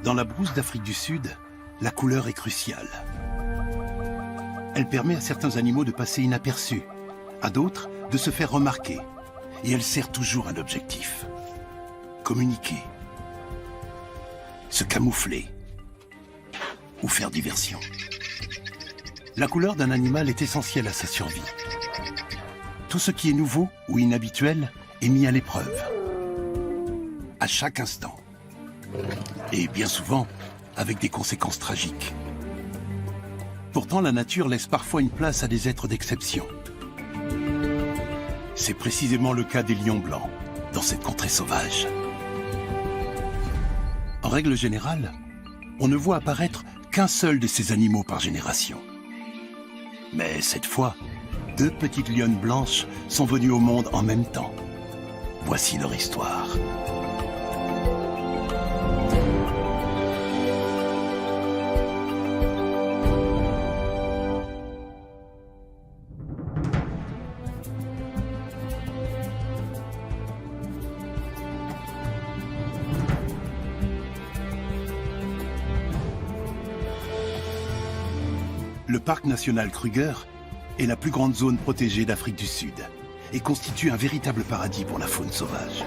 Dans la brousse d'Afrique du Sud, la couleur est cruciale. Elle permet à certains animaux de passer inaperçus, à d'autres de se faire remarquer. Et elle sert toujours un objectif. Communiquer, se camoufler ou faire diversion. La couleur d'un animal est essentielle à sa survie. Tout ce qui est nouveau ou inhabituel est mis à l'épreuve. À chaque instant. Et bien souvent, avec des conséquences tragiques. Pourtant, la nature laisse parfois une place à des êtres d'exception. C'est précisément le cas des lions blancs, dans cette contrée sauvage. En règle générale, on ne voit apparaître qu'un seul de ces animaux par génération. Mais cette fois, 2 petites lionnes blanches sont venues au monde en même temps. Voici leur histoire. Le parc national Kruger est la plus grande zone protégée d'Afrique du Sud et constitue un véritable paradis pour la faune sauvage.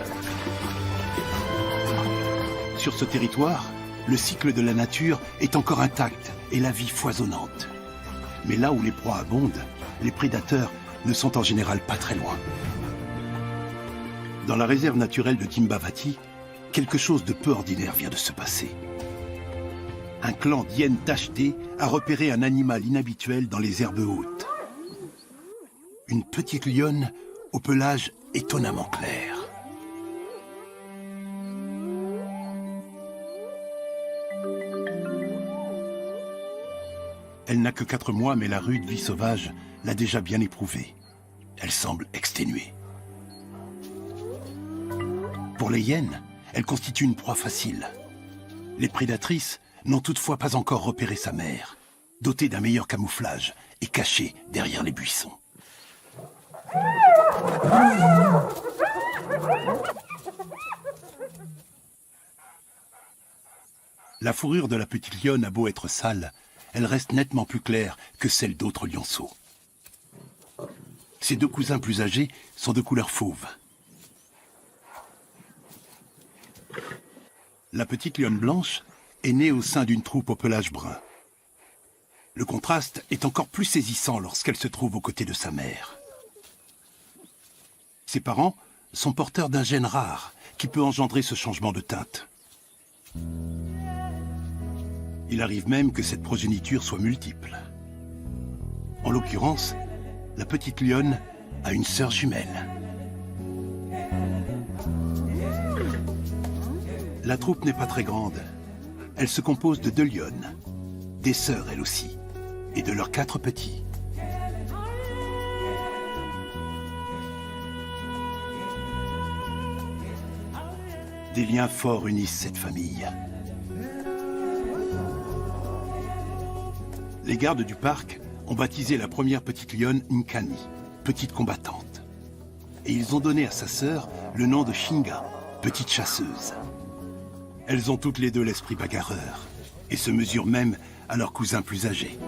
Sur ce territoire, le cycle de la nature est encore intact et la vie foisonnante. Mais là où les proies abondent, les prédateurs ne sont en général pas très loin. Dans la réserve naturelle de Timbavati, quelque chose de peu ordinaire vient de se passer. Un clan d'hyènes tachetées a repéré un animal inhabituel dans les herbes hautes. Une petite lionne au pelage étonnamment clair. Elle n'a que 4 mois, mais la rude vie sauvage l'a déjà bien éprouvée. Elle semble exténuée. Pour les hyènes, elle constitue une proie facile. Les prédatrices n'ont toutefois pas encore repéré sa mère, dotée d'un meilleur camouflage et cachée derrière les buissons. La fourrure de la petite lionne a beau être sale, elle reste nettement plus claire que celle d'autres lionceaux. Ses 2 cousins plus âgés sont de couleur fauve. La petite lionne blanche est née au sein d'une troupe au pelage brun. Le contraste est encore plus saisissant lorsqu'elle se trouve aux côtés de sa mère. Ses parents sont porteurs d'un gène rare qui peut engendrer ce changement de teinte. Il arrive même que cette progéniture soit multiple. En l'occurrence, la petite lionne a une sœur jumelle. La troupe n'est pas très grande. Elle se compose de 2 lionnes, des sœurs elles aussi, et de leurs 4 petits. Des liens forts unissent cette famille. Les gardes du parc ont baptisé la première petite lionne Nkani, petite combattante. Et ils ont donné à sa sœur le nom de Shinga, petite chasseuse. Elles ont toutes les 2 l'esprit bagarreur et se mesurent même à leurs cousins plus âgés.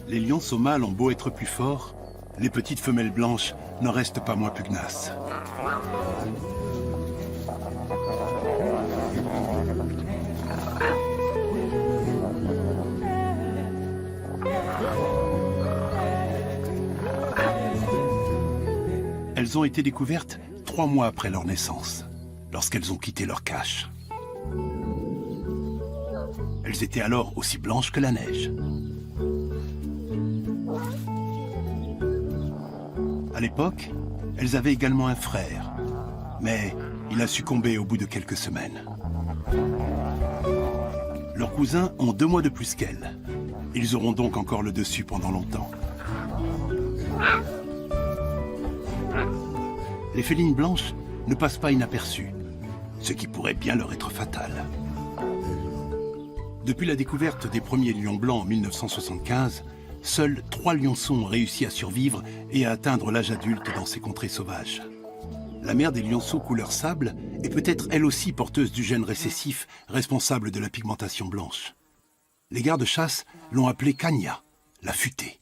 Les lionceaux mâles ont beau être plus forts, les petites femelles blanches n'en restent pas moins pugnaces. Elles ont été découvertes 3 mois après leur naissance, lorsqu'elles ont quitté leur cache. Elles étaient alors aussi blanches que la neige. À l'époque, elles avaient également un frère, mais il a succombé au bout de quelques semaines. Leurs cousins ont 2 mois de plus qu'elles. Ils auront donc encore le dessus pendant longtemps. Les félines blanches ne passent pas inaperçues, ce qui pourrait bien leur être fatal. Depuis la découverte des premiers lions blancs en 1975, seuls 3 lionceaux ont réussi à survivre et à atteindre l'âge adulte dans ces contrées sauvages. La mère des lionceaux couleur sable est peut-être elle aussi porteuse du gène récessif responsable de la pigmentation blanche. Les gardes-chasse l'ont appelée Kanya, la futée.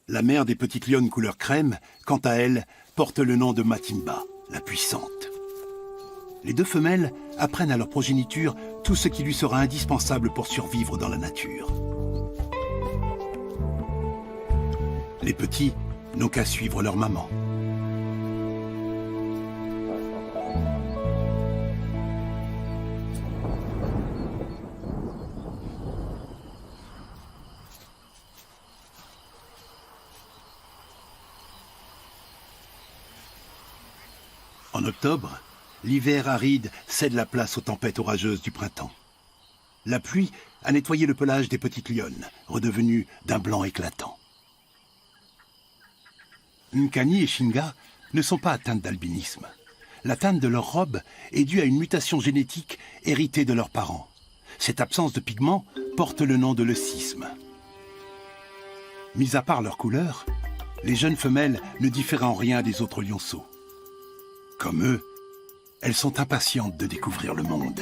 La mère des petites lionnes couleur crème, quant à elle, porte le nom de Matimba, la puissante. Les deux femelles apprennent à leur progéniture tout ce qui lui sera indispensable pour survivre dans la nature. Les petits n'ont qu'à suivre leur maman. En octobre, l'hiver aride cède la place aux tempêtes orageuses du printemps. La pluie a nettoyé le pelage des petites lionnes, redevenues d'un blanc éclatant. Nkani et Shinga ne sont pas atteintes d'albinisme. La teinte de leur robe est due à une mutation génétique héritée de leurs parents. Cette absence de pigments porte le nom de leucisme. Mis à part leur couleur, les jeunes femelles ne diffèrent en rien des autres lionceaux. Comme eux, elles sont impatientes de découvrir le monde.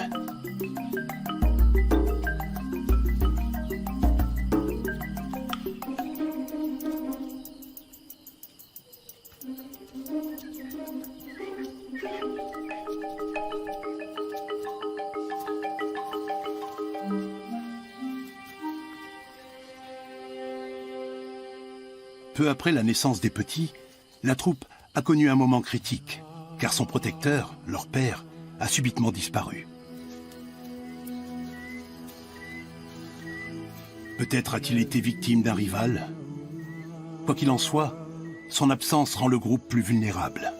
Peu après la naissance des petits, la troupe a connu un moment critique, car son protecteur, leur père, a subitement disparu. Peut-être a-t-il été victime d'un rival. Quoi qu'il en soit, son absence rend le groupe plus vulnérable.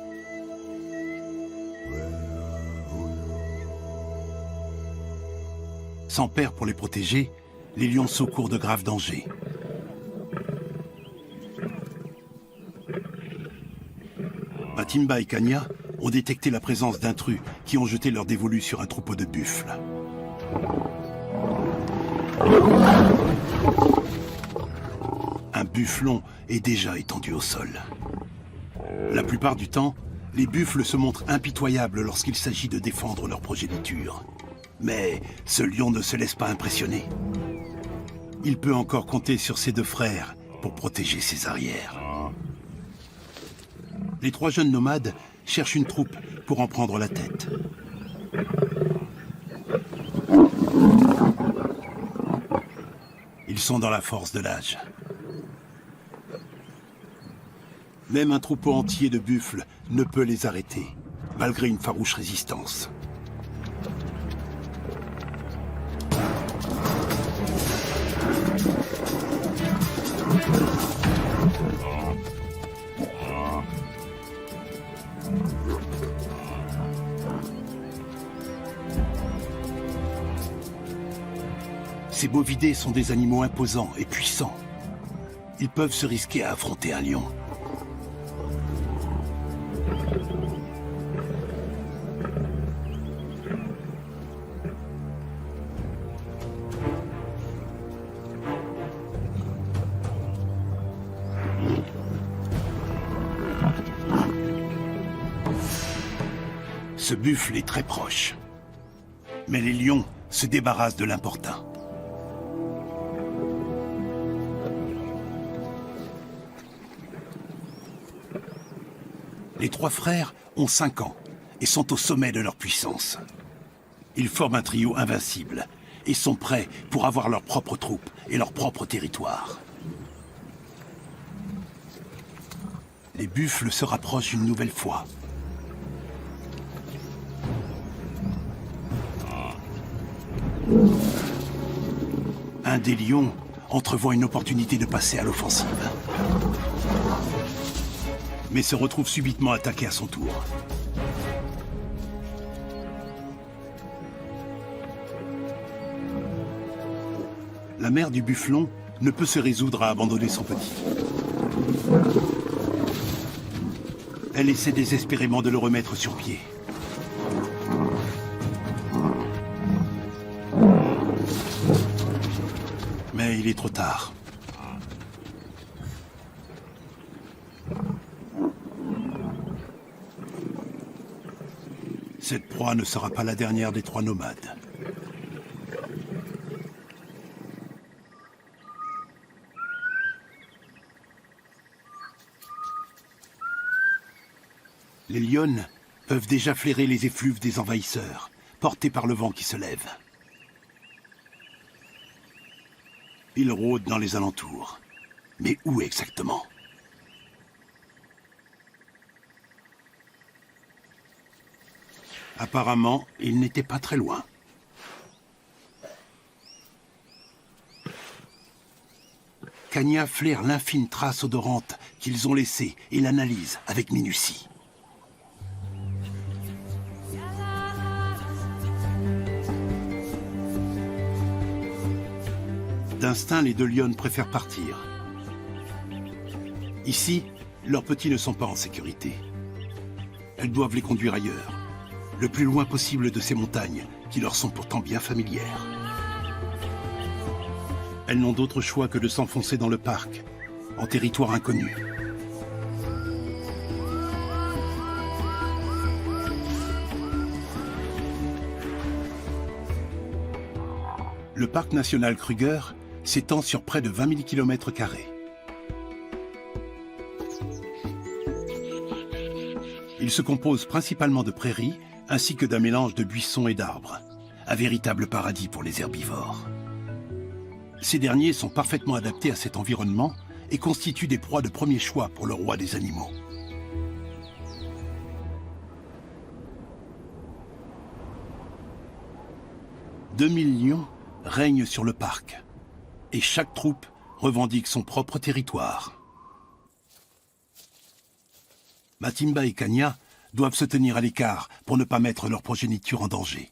Sans père pour les protéger, les lionceaux courent de graves dangers. Matimba et Kanya ont détecté la présence d'intrus qui ont jeté leur dévolu sur un troupeau de buffles. Un bufflon est déjà étendu au sol. La plupart du temps, les buffles se montrent impitoyables lorsqu'il s'agit de défendre leur progéniture. Mais ce lion ne se laisse pas impressionner. Il peut encore compter sur ses deux frères pour protéger ses arrières. Les trois jeunes nomades cherchent une troupe pour en prendre la tête. Ils sont dans la force de l'âge. Même un troupeau entier de buffles ne peut les arrêter, malgré une farouche résistance. Ces bovidés sont des animaux imposants et puissants. Ils peuvent se risquer à affronter un lion. Ce buffle est très proche. Mais les lions se débarrassent de l'importun. Les trois frères ont 5 ans et sont au sommet de leur puissance. Ils forment un trio invincible et sont prêts pour avoir leur propre troupe et leur propre territoire. Les buffles se rapprochent une nouvelle fois. Un des lions entrevoit une opportunité de passer à l'offensive, mais se retrouve subitement attaqué à son tour. La mère du bufflon ne peut se résoudre à abandonner son petit. Elle essaie désespérément de le remettre sur pied. Mais il est trop tard. Cette proie ne sera pas la dernière des 3 nomades. Les lionnes peuvent déjà flairer les effluves des envahisseurs, portés par le vent qui se lève. Ils rôdent dans les alentours. Mais où exactement? Apparemment, ils n'étaient pas très loin. Kanya flaire l'infime trace odorante qu'ils ont laissée et l'analyse avec minutie. D'instinct, les 2 lionnes préfèrent partir. Ici, leurs petits ne sont pas en sécurité. Elles doivent les conduire ailleurs, le plus loin possible de ces montagnes qui leur sont pourtant bien familières. Elles n'ont d'autre choix que de s'enfoncer dans le parc, en territoire inconnu. Le parc national Kruger s'étend sur près de 20 000 km². Il se compose principalement de prairies ainsi que d'un mélange de buissons et d'arbres, un véritable paradis pour les herbivores. Ces derniers sont parfaitement adaptés à cet environnement et constituent des proies de premier choix pour le roi des animaux. « 2000 lions règnent sur le parc, et chaque troupe revendique son propre territoire. Matimba et Kanya doivent se tenir à l'écart pour ne pas mettre leur progéniture en danger.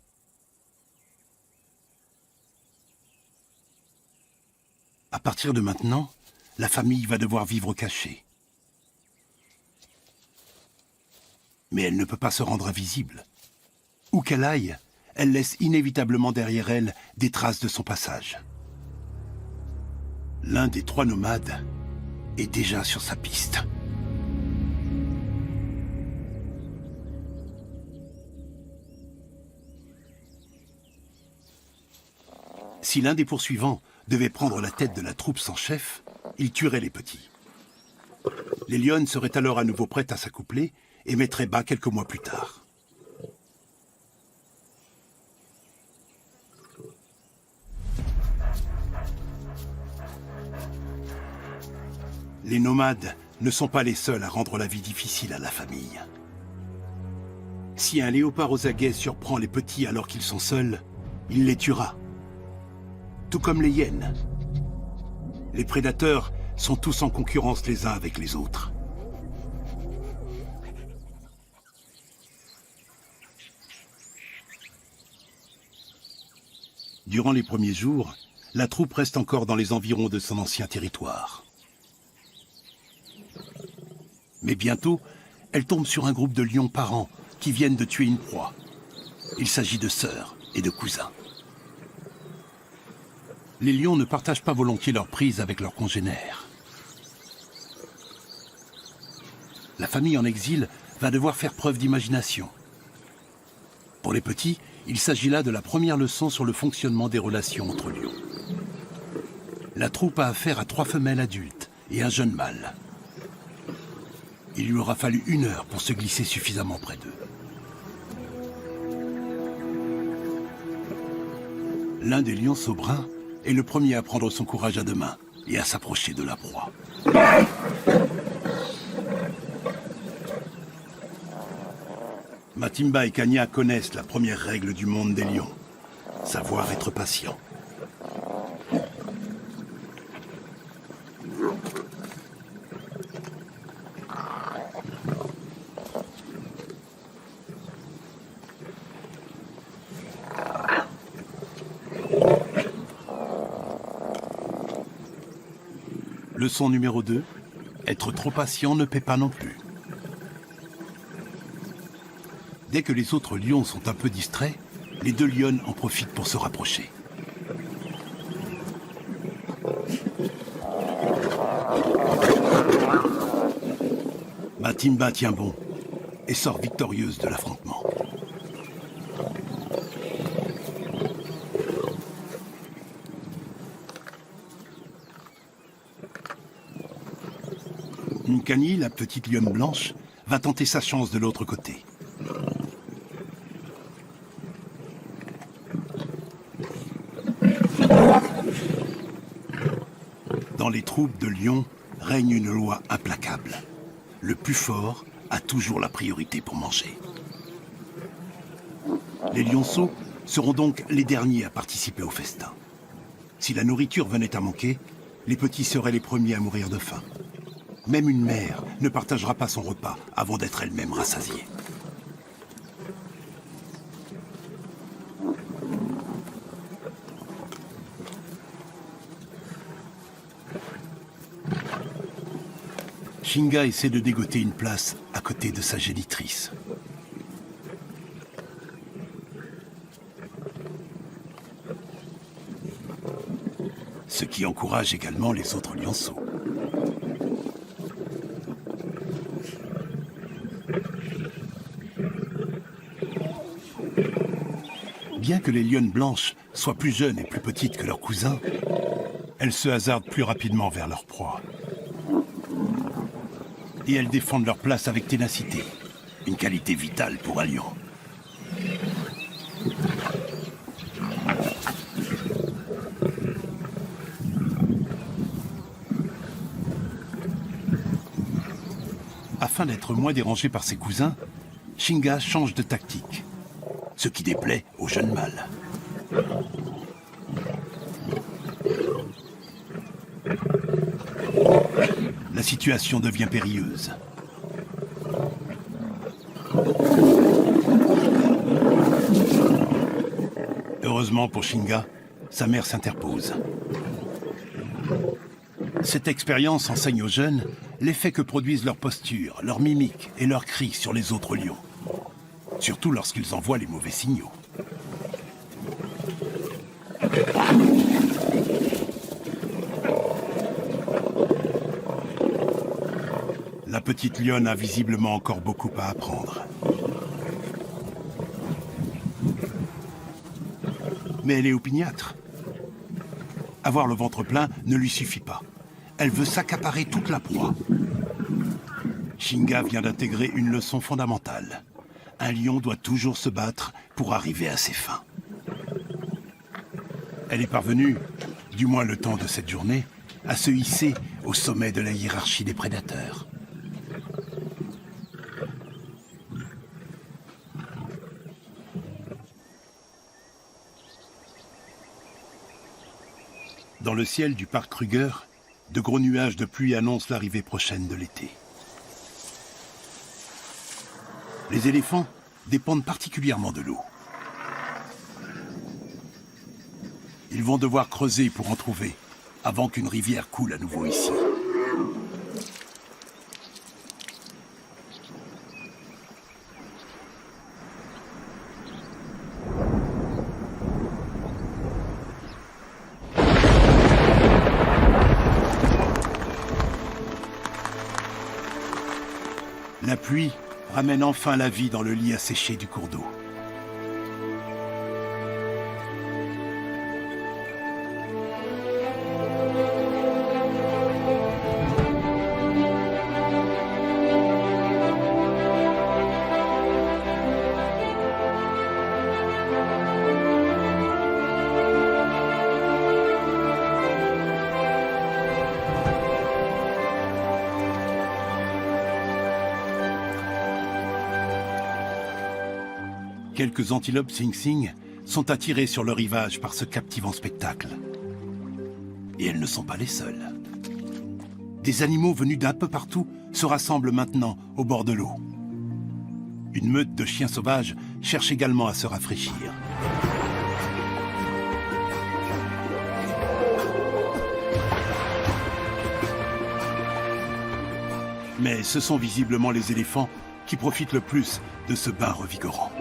À partir de maintenant, la famille va devoir vivre cachée. Mais elle ne peut pas se rendre invisible. Où qu'elle aille, elle laisse inévitablement derrière elle des traces de son passage. L'un des 3 nomades est déjà sur sa piste. Si l'un des poursuivants devait prendre la tête de la troupe sans chef, il tuerait les petits. Les lionnes seraient alors à nouveau prêtes à s'accoupler et mettraient bas quelques mois plus tard. Les nomades ne sont pas les seuls à rendre la vie difficile à la famille. Si un léopard aux aguets surprend les petits alors qu'ils sont seuls, il les tuera. Tout comme les hyènes. Les prédateurs sont tous en concurrence les uns avec les autres. Durant les premiers jours, la troupe reste encore dans les environs de son ancien territoire. Mais bientôt, elle tombe sur un groupe de lions parents qui viennent de tuer une proie. Il s'agit de sœurs et de cousins. Les lions ne partagent pas volontiers leur prise avec leurs congénères. La famille en exil va devoir faire preuve d'imagination. Pour les petits, il s'agit là de la première leçon sur le fonctionnement des relations entre lions. La troupe a affaire à 3 femelles adultes et un jeune mâle. Il lui aura fallu 1 heure pour se glisser suffisamment près d'eux. L'un des lionceaux bruns est le premier à prendre son courage à 2 mains et à s'approcher de la proie. Matimba et Kanya connaissent la première règle du monde des lions, savoir être patient. Leçon numéro 2, être trop patient ne paie pas non plus. Dès que les autres lions sont un peu distraits, les 2 lionnes en profitent pour se rapprocher. Matimba tient bon et sort victorieuse de l'affrontement. Konkani, la petite lionne blanche, va tenter sa chance de l'autre côté. Dans les troupes de lions règne une loi implacable. Le plus fort a toujours la priorité pour manger. Les lionceaux seront donc les derniers à participer au festin. Si la nourriture venait à manquer, les petits seraient les premiers à mourir de faim. Même une mère ne partagera pas son repas avant d'être elle-même rassasiée. Shinga essaie de dégoter une place à côté de sa génitrice. Ce qui encourage également les autres lionceaux. Bien que les lionnes blanches soient plus jeunes et plus petites que leurs cousins, elles se hasardent plus rapidement vers leur proie. Et elles défendent leur place avec ténacité, une qualité vitale pour un lion. Afin d'être moins dérangé par ses cousins, Shinga change de tactique, ce qui déplaît au jeune mâle. La situation devient périlleuse. Heureusement pour Shinga, sa mère s'interpose. Cette expérience enseigne aux jeunes l'effet que produisent leur posture, leur mimique et leurs cris sur les autres lions. Surtout lorsqu'ils envoient les mauvais signaux. La petite lionne a visiblement encore beaucoup à apprendre. Mais elle est opiniâtre. Avoir le ventre plein ne lui suffit pas. Elle veut s'accaparer toute la proie. Shinga vient d'intégrer une leçon fondamentale. Un lion doit toujours se battre pour arriver à ses fins. Elle est parvenue, du moins le temps de cette journée, à se hisser au sommet de la hiérarchie des prédateurs. Dans le ciel du parc Kruger, de gros nuages de pluie annoncent l'arrivée prochaine de l'été. Les éléphants dépendent particulièrement de l'eau. Ils vont devoir creuser pour en trouver, avant qu'une rivière coule à nouveau ici. La pluie ramène enfin la vie dans le lit asséché du cours d'eau. Quelques antilopes Sing Sing sont attirées sur le rivage par ce captivant spectacle. Et elles ne sont pas les seules. Des animaux venus d'un peu partout se rassemblent maintenant au bord de l'eau. Une meute de chiens sauvages cherche également à se rafraîchir. Mais ce sont visiblement les éléphants qui profitent le plus de ce bain revigorant.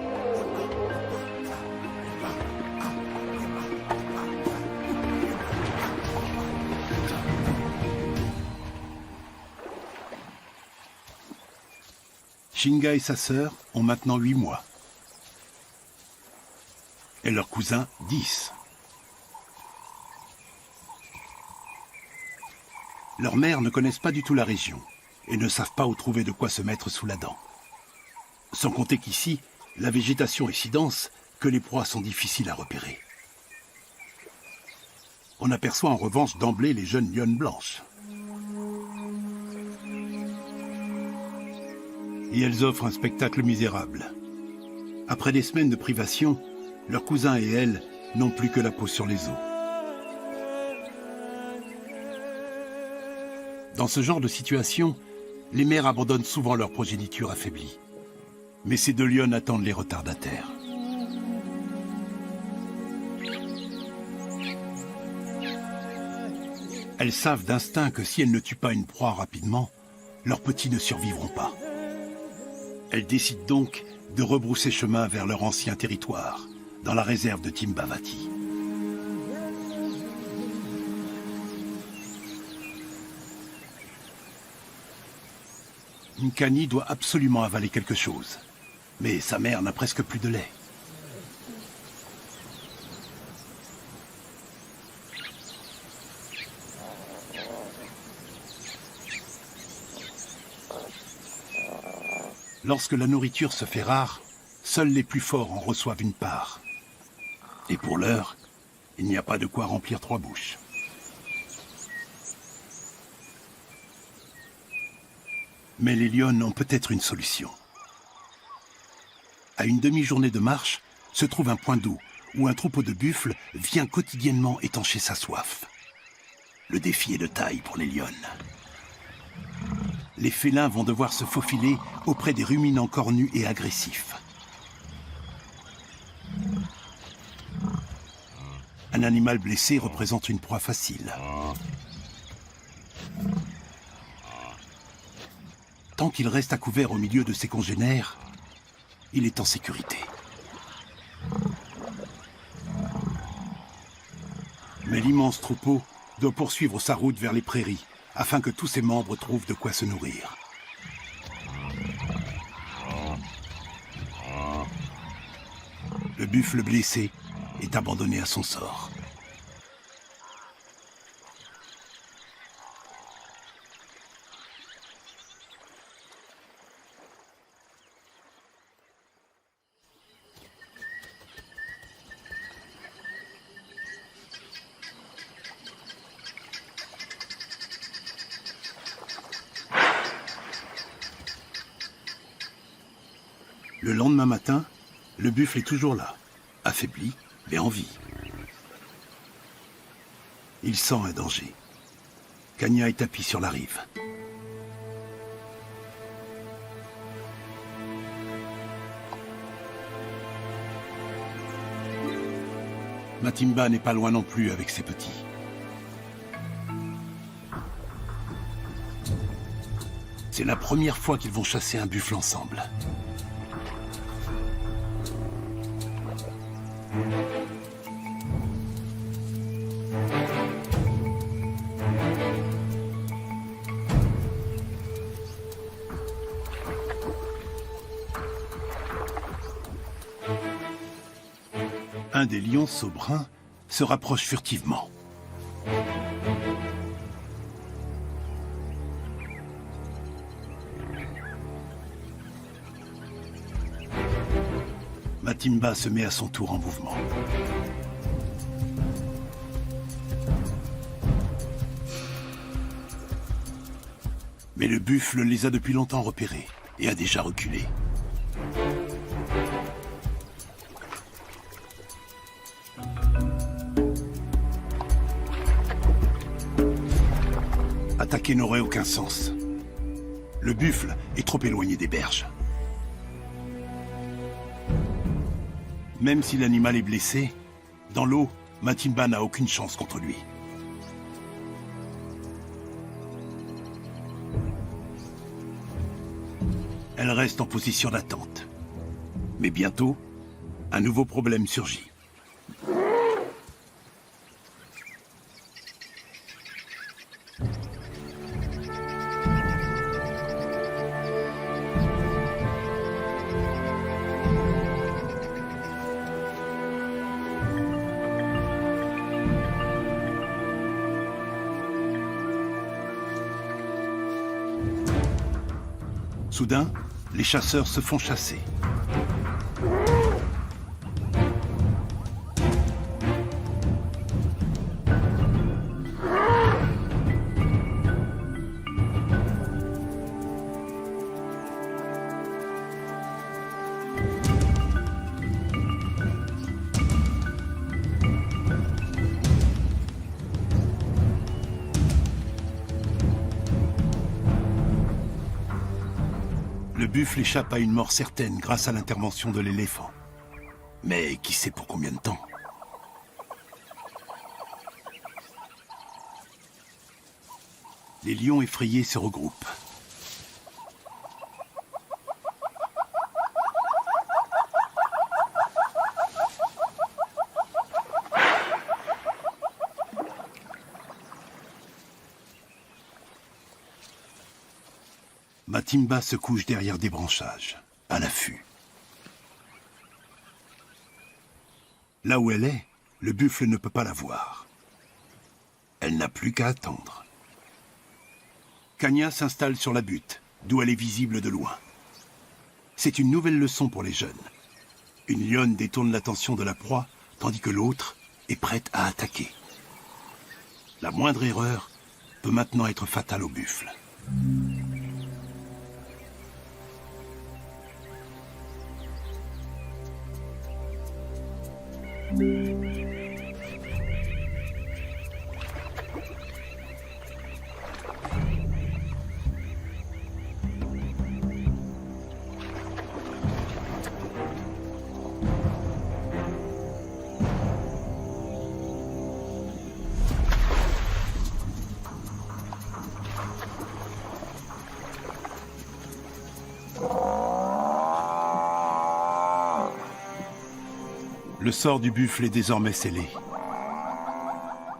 Shinga et sa sœur ont maintenant 8 mois. Et leur cousin 10. Leurs mères ne connaissent pas du tout la région. et ne savent pas où trouver de quoi se mettre sous la dent. Sans compter qu'ici, la végétation est si dense que les proies sont difficiles à repérer. On aperçoit en revanche d'emblée les jeunes lionnes blanches. Et elles offrent un spectacle misérable. Après des semaines de privation, leurs cousins et elles n'ont plus que la peau sur les os. Dans ce genre de situation, les mères abandonnent souvent leur progéniture affaiblie. Mais ces deux lionnes attendent les retardataires. Elles savent d'instinct que si elles ne tuent pas une proie rapidement, leurs petits ne survivront pas. Elles décident donc de rebrousser chemin vers leur ancien territoire, dans la réserve de Timbavati. Nkani doit absolument avaler quelque chose, mais sa mère n'a presque plus de lait. Lorsque la nourriture se fait rare, seuls les plus forts en reçoivent une part. Et pour l'heure, il n'y a pas de quoi remplir 3 bouches. Mais les lionnes ont peut-être une solution. À une demi-journée de marche, se trouve un point d'eau où un troupeau de buffles vient quotidiennement étancher sa soif. Le défi est de taille pour les lionnes. Les félins vont devoir se faufiler auprès des ruminants cornus et agressifs. Un animal blessé représente une proie facile. Tant qu'il reste à couvert au milieu de ses congénères, il est en sécurité. Mais l'immense troupeau doit poursuivre sa route vers les prairies, afin que tous ses membres trouvent de quoi se nourrir. Le buffle blessé est abandonné à son sort. Le lendemain matin, le buffle est toujours là, affaibli, mais en vie. Il sent un danger. Kanya est tapie sur la rive. Matimba n'est pas loin non plus avec ses petits. C'est la première fois qu'ils vont chasser un buffle ensemble. Un des lionceaux bruns se rapproche furtivement. Matimba se met à son tour en mouvement. Mais le buffle les a depuis longtemps repérés et a déjà reculé. Attaquer n'aurait aucun sens. Le buffle est trop éloigné des berges. Même si l'animal est blessé, dans l'eau, Matimba n'a aucune chance contre lui. Elle reste en position d'attente. Mais bientôt, un nouveau problème surgit. Soudain, les chasseurs se font chasser. Le buffle échappe à une mort certaine grâce à l'intervention de l'éléphant. Mais qui sait pour combien de temps? Les lions effrayés se regroupent. Matimba se couche derrière des branchages, à l'affût. Là où elle est, le buffle ne peut pas la voir. Elle n'a plus qu'à attendre. Kanya s'installe sur la butte, d'où elle est visible de loin. C'est une nouvelle leçon pour les jeunes. Une lionne détourne l'attention de la proie, tandis que l'autre est prête à attaquer. La moindre erreur peut maintenant être fatale au buffle. Le sort du buffle est désormais scellé.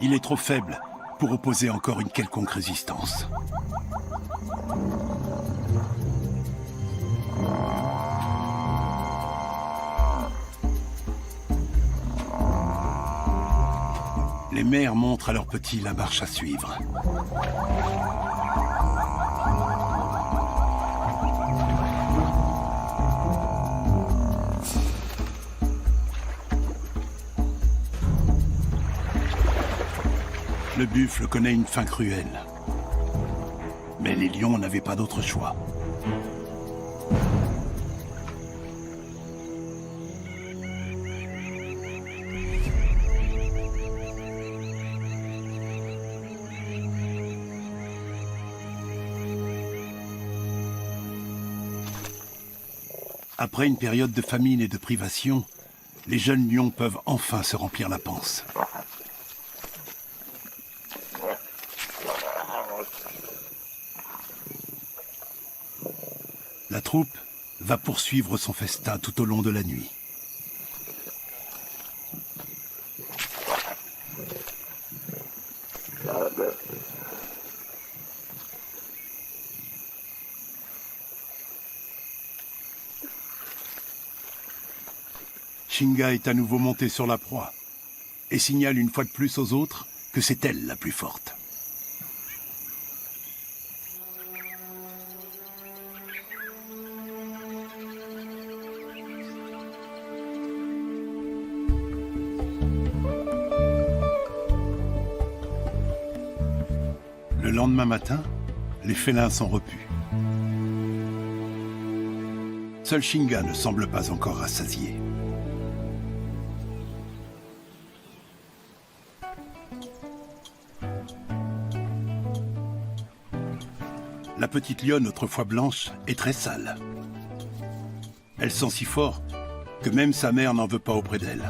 Il est trop faible pour opposer encore une quelconque résistance. Les mères montrent à leurs petits la marche à suivre. Le buffle connaît une faim cruelle. Mais les lions n'avaient pas d'autre choix. Après une période de famine et de privation, les jeunes lions peuvent enfin se remplir la panse. La troupe va poursuivre son festin tout au long de la nuit. Shinga est à nouveau montée sur la proie et signale une fois de plus aux autres que c'est elle la plus forte. Le lendemain matin, les félins sont repus. Seul Shinga ne semble pas encore rassasié. La petite lionne, autrefois blanche, est très sale. Elle sent si fort que même sa mère n'en veut pas auprès d'elle.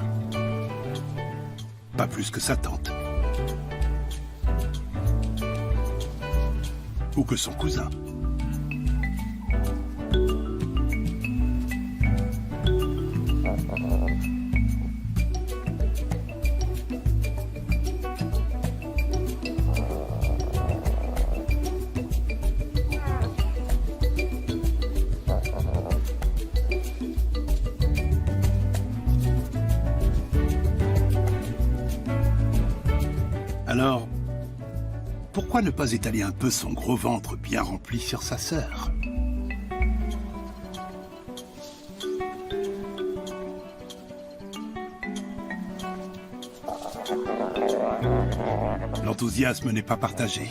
Pas plus que sa tante. Ou que son cousin. Alors, pourquoi ne pas étaler un peu son gros ventre bien rempli sur sa sœur? L'enthousiasme n'est pas partagé.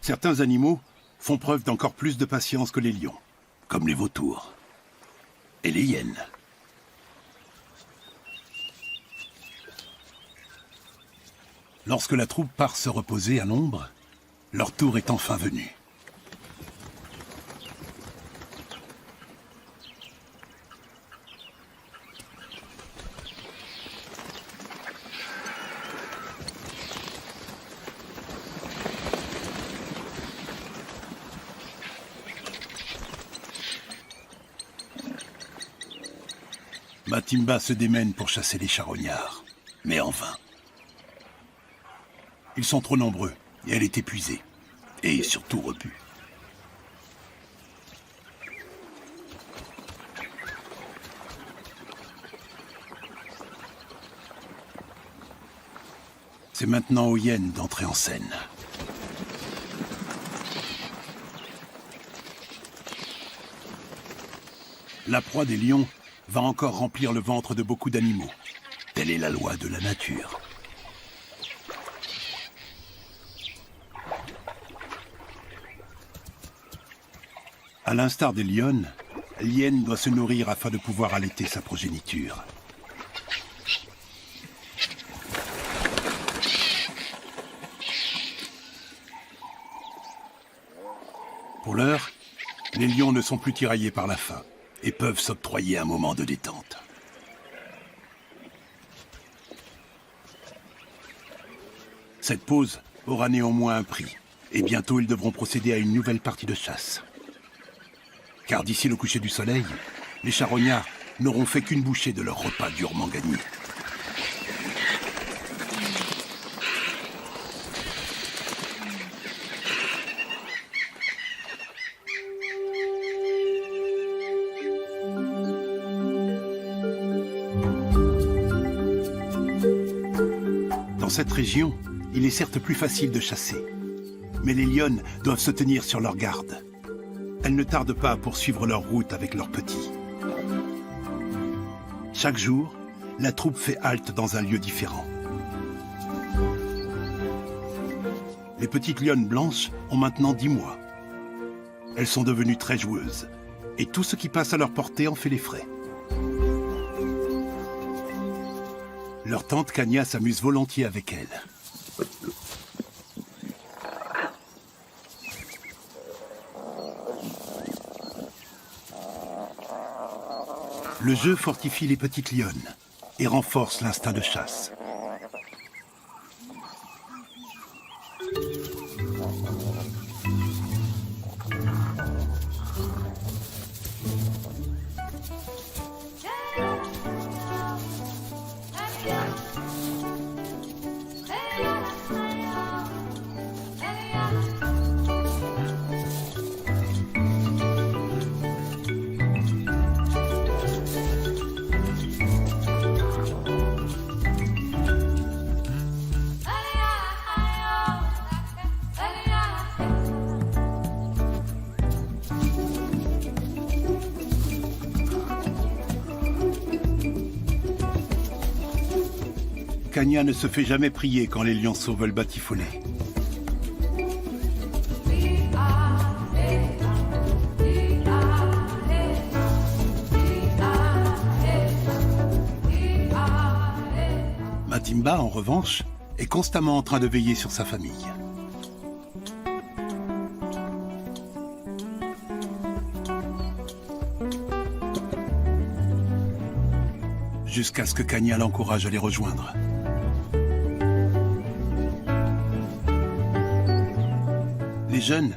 Certains animaux font preuve d'encore plus de patience que les lions, comme les vautours et les hyènes. Lorsque la troupe part se reposer à l'ombre, leur tour est enfin venu. Matimba se démène pour chasser les charognards, mais en vain. Ils sont trop nombreux, et elle est épuisée, et surtout repue. C'est maintenant aux hyènes d'entrer en scène. La proie des lions va encore remplir le ventre de beaucoup d'animaux. Telle est la loi de la nature. À l'instar des lionnes, l'hyène doit se nourrir afin de pouvoir allaiter sa progéniture. Pour l'heure, les lions ne sont plus tiraillés par la faim et peuvent s'octroyer un moment de détente. Cette pause aura néanmoins un prix, et bientôt ils devront procéder à une nouvelle partie de chasse. Car d'ici le coucher du soleil, les charognards n'auront fait qu'une bouchée de leur repas durement gagné. Dans cette région, il est certes plus facile de chasser, mais les lionnes doivent se tenir sur leur garde. Elles ne tardent pas à poursuivre leur route avec leurs petits. Chaque jour, la troupe fait halte dans un lieu différent. Les petites lionnes blanches ont maintenant 10 mois. Elles sont devenues très joueuses, et tout ce qui passe à leur portée en fait les frais. Leur tante Kanya s'amuse volontiers avec elles. Le jeu fortifie les petites lionnes et renforce l'instinct de chasse. Kanya ne se fait jamais prier quand les lionceaux veulent batifoler. Matimba, en revanche, est constamment en train de veiller sur sa famille. Jusqu'à ce que Kanya l'encourage à les rejoindre. Les jeunes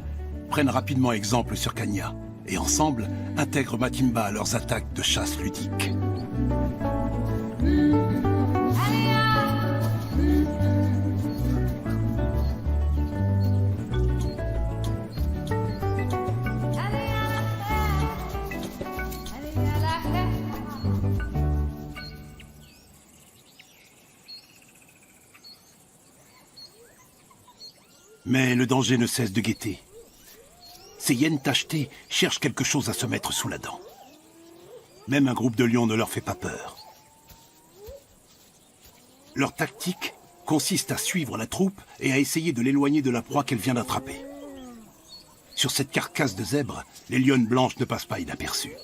prennent rapidement exemple sur Kanya et ensemble intègrent Matimba à leurs attaques de chasse ludiques. Mais le danger ne cesse de guetter. Ces hyènes tachetées cherchent quelque chose à se mettre sous la dent. Même un groupe de lions ne leur fait pas peur. Leur tactique consiste à suivre la troupe et à essayer de l'éloigner de la proie qu'elle vient d'attraper. Sur cette carcasse de zèbre, les lionnes blanches ne passent pas inaperçues.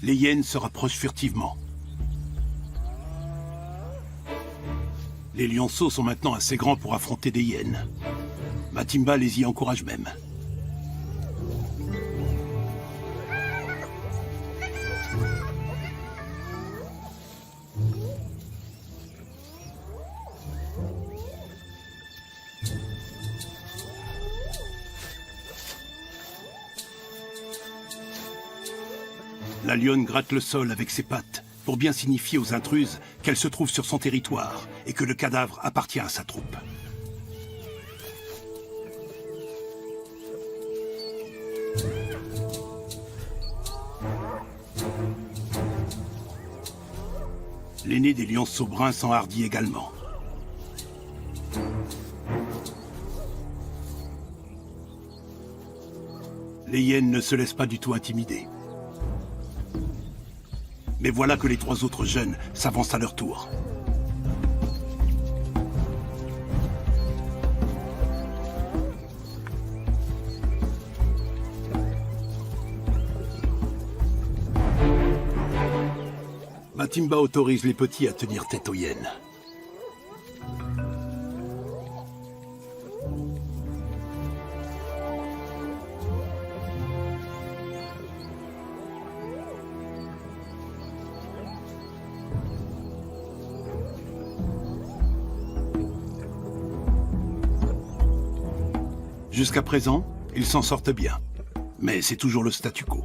Les hyènes se rapprochent furtivement. Les lionceaux sont maintenant assez grands pour affronter des hyènes. Matimba les y encourage même. La lionne gratte le sol avec ses pattes pour bien signifier aux intruses qu'elle se trouve sur son territoire et que le cadavre appartient à sa troupe. L'aîné des lionceaux bruns s'enhardit également. Les hyènes ne se laissent pas du tout intimider. Mais voilà que les trois autres jeunes s'avancent à leur tour. Matimba autorise les petits à tenir tête aux hyènes. Jusqu'à présent, ils s'en sortent bien. Mais c'est toujours le statu quo.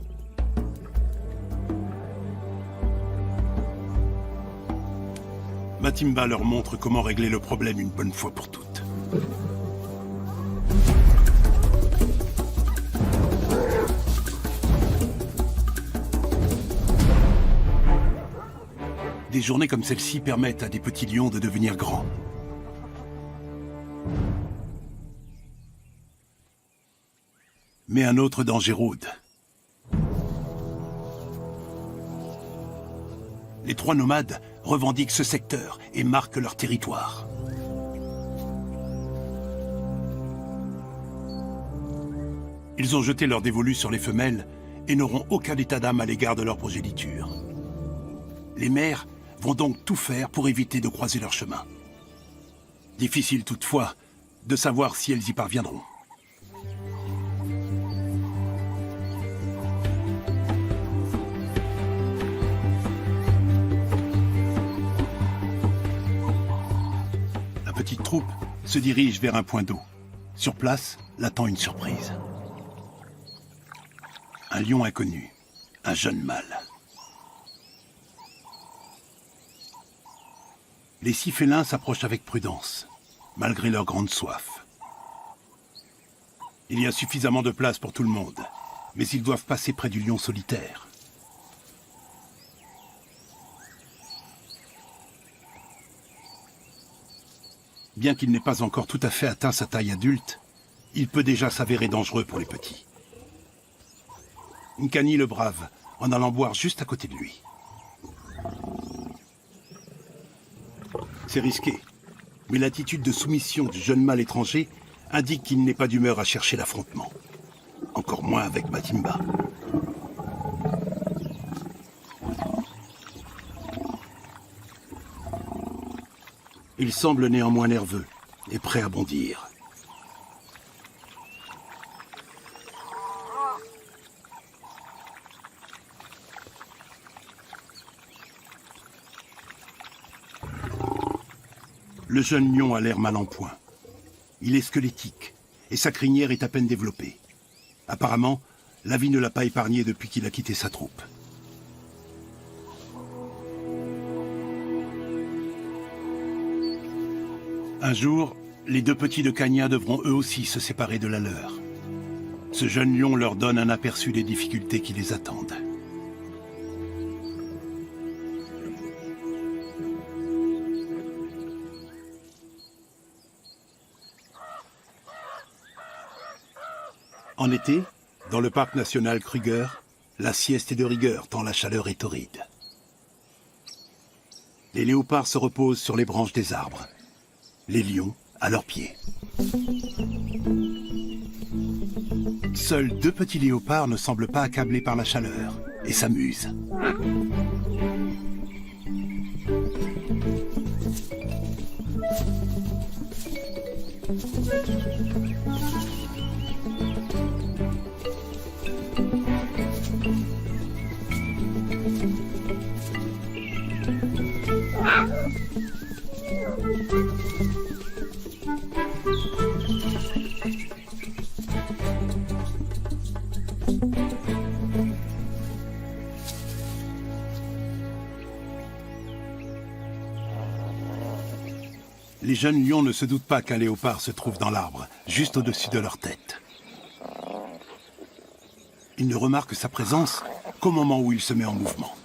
Matimba leur montre comment régler le problème une bonne fois pour toutes. Des journées comme celle-ci permettent à des petits lions de devenir grands. Mais un autre danger rôde. Les trois nomades revendiquent ce secteur et marquent leur territoire. Ils ont jeté leur dévolu sur les femelles et n'auront aucun état d'âme à l'égard de leur progéniture. Les mères vont donc tout faire pour éviter de croiser leur chemin. Difficile toutefois de savoir si elles y parviendront. La petite troupe se dirige vers un point d'eau. Sur place, l'attend une surprise. Un lion inconnu, un jeune mâle. Les 6 félins s'approchent avec prudence, malgré leur grande soif. Il y a suffisamment de place pour tout le monde, mais ils doivent passer près du lion solitaire. Bien qu'il n'ait pas encore tout à fait atteint sa taille adulte, il peut déjà s'avérer dangereux pour les petits. Nkani le brave, en allant boire juste à côté de lui. C'est risqué, mais l'attitude de soumission du jeune mâle étranger indique qu'il n'est pas d'humeur à chercher l'affrontement. Encore moins avec Matimba. Il semble néanmoins nerveux et prêt à bondir. Le jeune lion a l'air mal en point. Il est squelettique et sa crinière est à peine développée. Apparemment, la vie ne l'a pas épargné depuis qu'il a quitté sa troupe. Un jour, les 2 petits de Kanya devront eux aussi se séparer de la leur. Ce jeune lion leur donne un aperçu des difficultés qui les attendent. En été, dans le parc national Kruger, la sieste est de rigueur tant la chaleur est torride. Les léopards se reposent sur les branches des arbres, les lions à leurs pieds. Seuls 2 petits léopards ne semblent pas accablés par la chaleur et s'amusent. Les jeunes lions ne se doutent pas qu'un léopard se trouve dans l'arbre, juste au-dessus de leur tête. Ils ne remarquent sa présence qu'au moment où il se met en mouvement.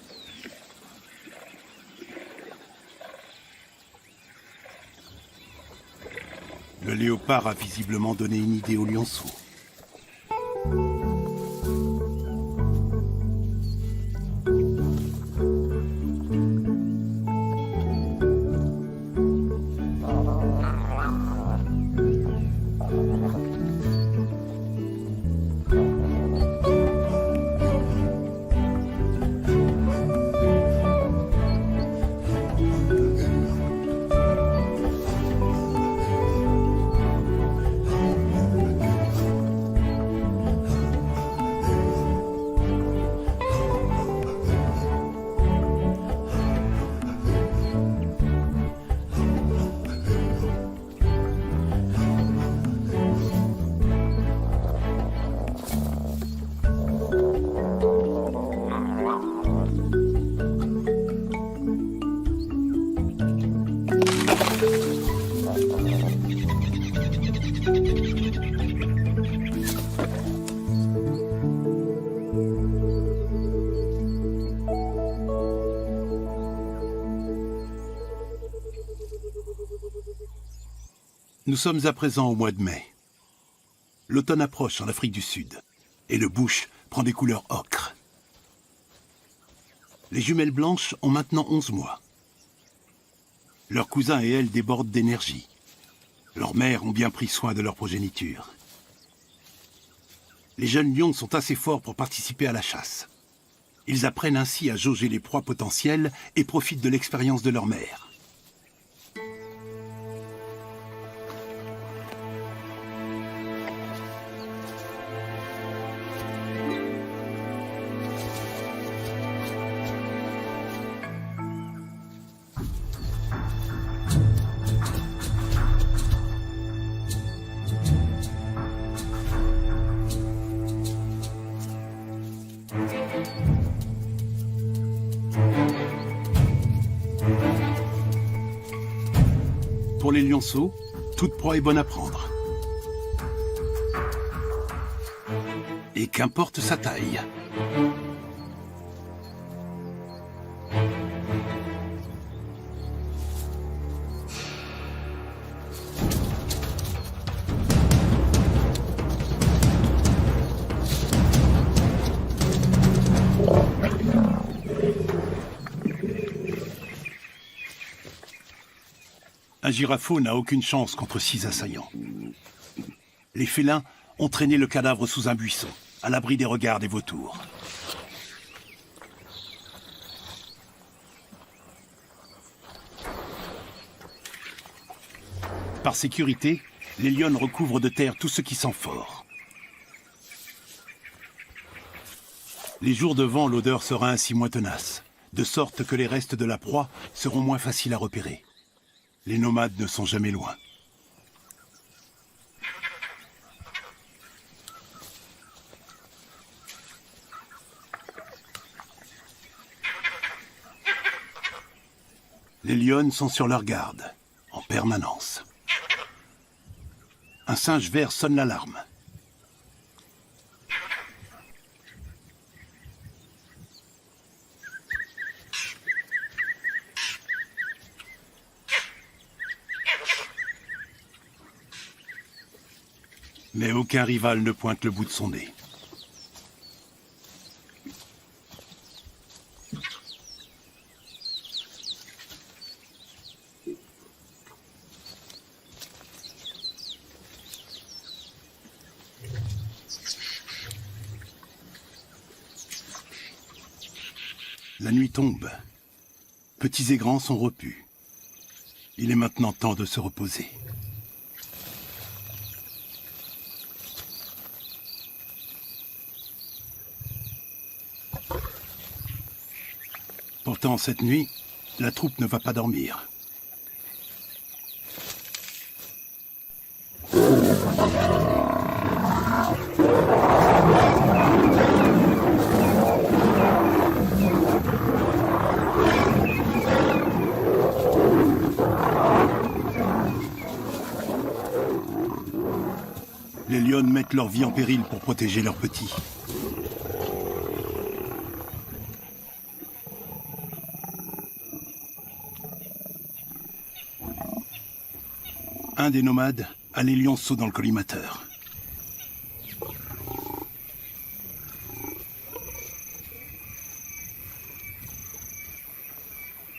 Le léopard a visiblement donné une idée au lionceau. Nous sommes à présent au mois de mai. L'automne approche en Afrique du Sud et le bush prend des couleurs ocre. Les jumelles blanches ont maintenant 11 mois. Leurs cousins et elles débordent d'énergie. Leurs mères ont bien pris soin de leur progéniture. Les jeunes lions sont assez forts pour participer à la chasse. Ils apprennent ainsi à jauger les proies potentielles et profitent de l'expérience de leur mère. Pour les lionceaux, toute proie est bonne à prendre. Et qu'importe sa taille. Un girafeau n'a aucune chance contre 6 assaillants. Les félins ont traîné le cadavre sous un buisson, à l'abri des regards des vautours. Par sécurité, les lionnes recouvrent de terre tout ce qui sent fort. Les jours de vent, l'odeur sera ainsi moins tenace, de sorte que les restes de la proie seront moins faciles à repérer. Les nomades ne sont jamais loin. Les lionnes sont sur leur garde, en permanence. Un singe vert sonne l'alarme. Mais aucun rival ne pointe le bout de son nez. La nuit tombe. Petits et grands sont repus. Il est maintenant temps de se reposer. Pourtant, cette nuit, la troupe ne va pas dormir. Les lionnes mettent leur vie en péril pour protéger leurs petits. Un des nomades a les lionceaux dans le collimateur.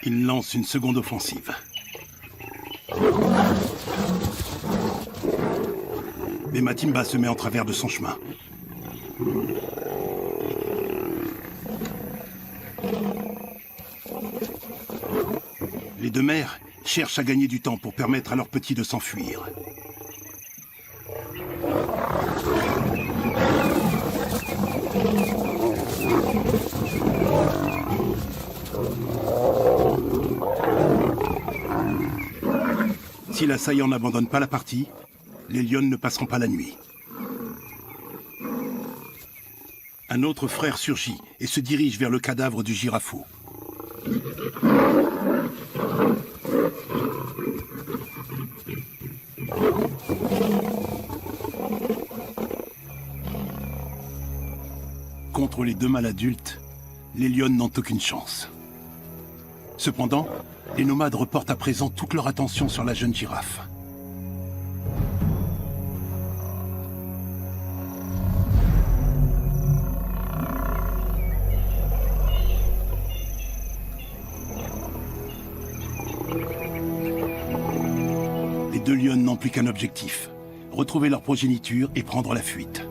Il lance une seconde offensive. Mais Matimba se met en travers de son chemin. Les deux mères cherchent à gagner du temps pour permettre à leurs petits de s'enfuir. Si l'assaillant n'abandonne pas la partie, les lionnes ne passeront pas la nuit. Un autre frère surgit et se dirige vers le cadavre du girafeau. Contre les deux mâles adultes, les lionnes n'ont aucune chance. Cependant, les nomades reportent à présent toute leur attention sur la jeune girafe. Les deux lionnes n'ont plus qu'un objectif, retrouver leur progéniture et prendre la fuite.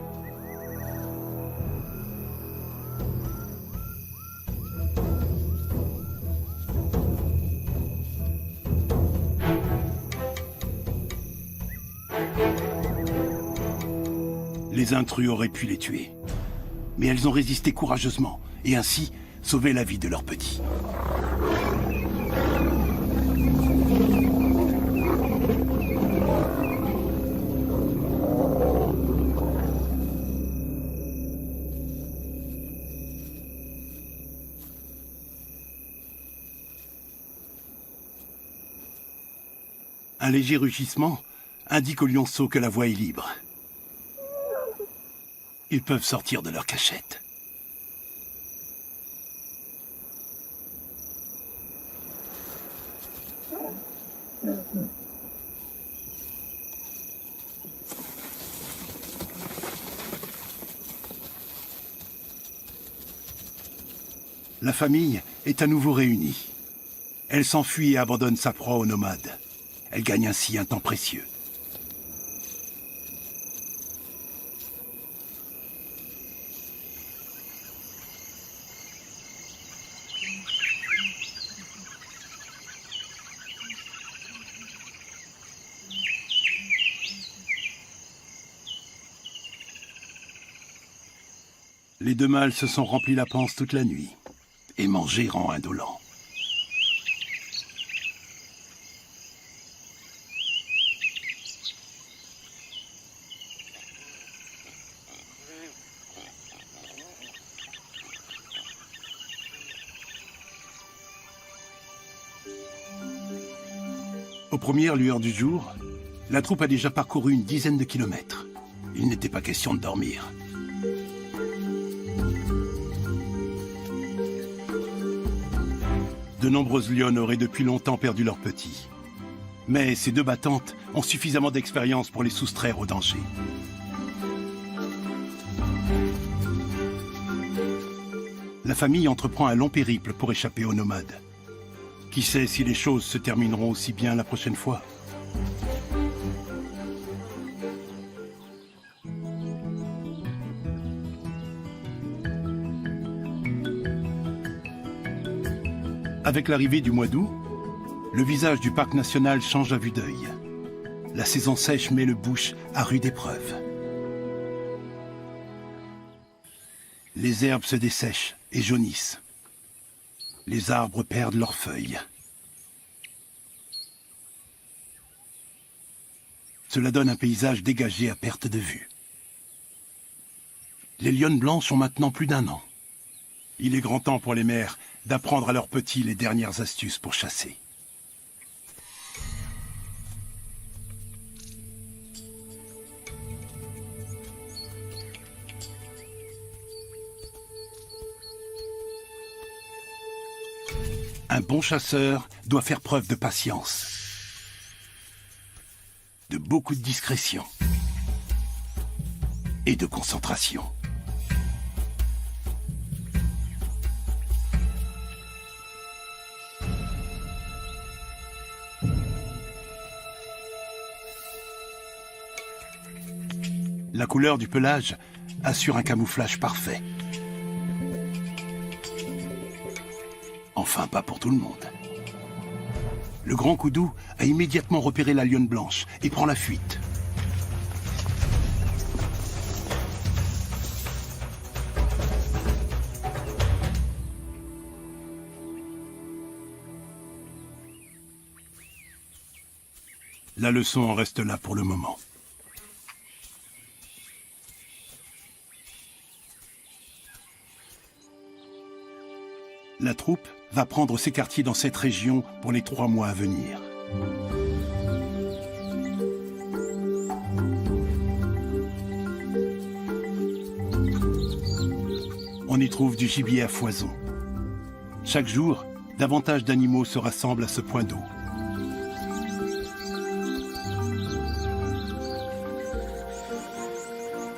Les intrus auraient pu les tuer. Mais elles ont résisté courageusement et ainsi sauvé la vie de leurs petits. Un léger rugissement indique aux lionceaux que la voie est libre. Ils peuvent sortir de leur cachette. La famille est à nouveau réunie. Elle s'enfuit et abandonne sa proie aux nomades. Elle gagne ainsi un temps précieux. Les deux mâles se sont remplis la panse toute la nuit, et manger rend indolent. Aux premières lueurs du jour, la troupe a déjà parcouru une dizaine de kilomètres. Il n'était pas question de dormir. De nombreuses lionnes auraient depuis longtemps perdu leurs petits. Mais ces deux battantes ont suffisamment d'expérience pour les soustraire au danger. la famille entreprend un long périple pour échapper aux nomades. Qui sait si les choses se termineront aussi bien la prochaine fois? Avec l'arrivée du mois d'août, le visage du parc national change à vue d'œil. La saison sèche met le bush à rude épreuve. Les herbes se dessèchent et jaunissent. Les arbres perdent leurs feuilles. Cela donne un paysage dégagé à perte de vue. Les lionnes blanches ont maintenant plus d'1 an. Il est grand temps pour les mères d'apprendre à leurs petits les dernières astuces pour chasser. Un bon chasseur doit faire preuve de patience, de beaucoup de discrétion et de concentration. La couleur du pelage assure un camouflage parfait. Enfin, pas pour tout le monde. Le grand Koudou a immédiatement repéré la lionne blanche et prend la fuite. La leçon en reste là pour le moment. La troupe va prendre ses quartiers dans cette région pour les 3 mois à venir. On y trouve du gibier à foison. Chaque jour, davantage d'animaux se rassemblent à ce point d'eau.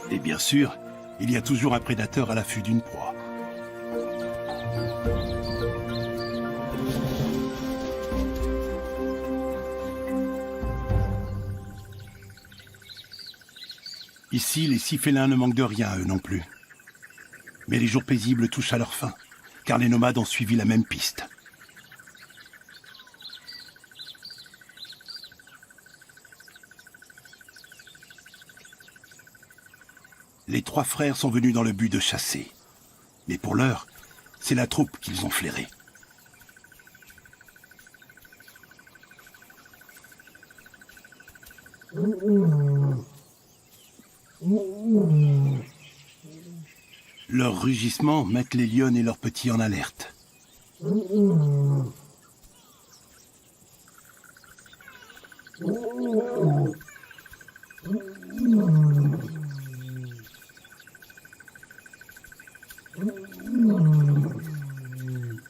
Et bien sûr, il y a toujours un prédateur à l'affût d'une proie. Ici, les 6 félins ne manquent de rien, eux non plus. Mais les jours paisibles touchent à leur fin, car les nomades ont suivi la même piste. Les 3 frères sont venus dans le but de chasser. Mais pour l'heure, c'est la troupe qu'ils ont flairée. Leurs rugissements mettent les lionnes et leurs petits en alerte.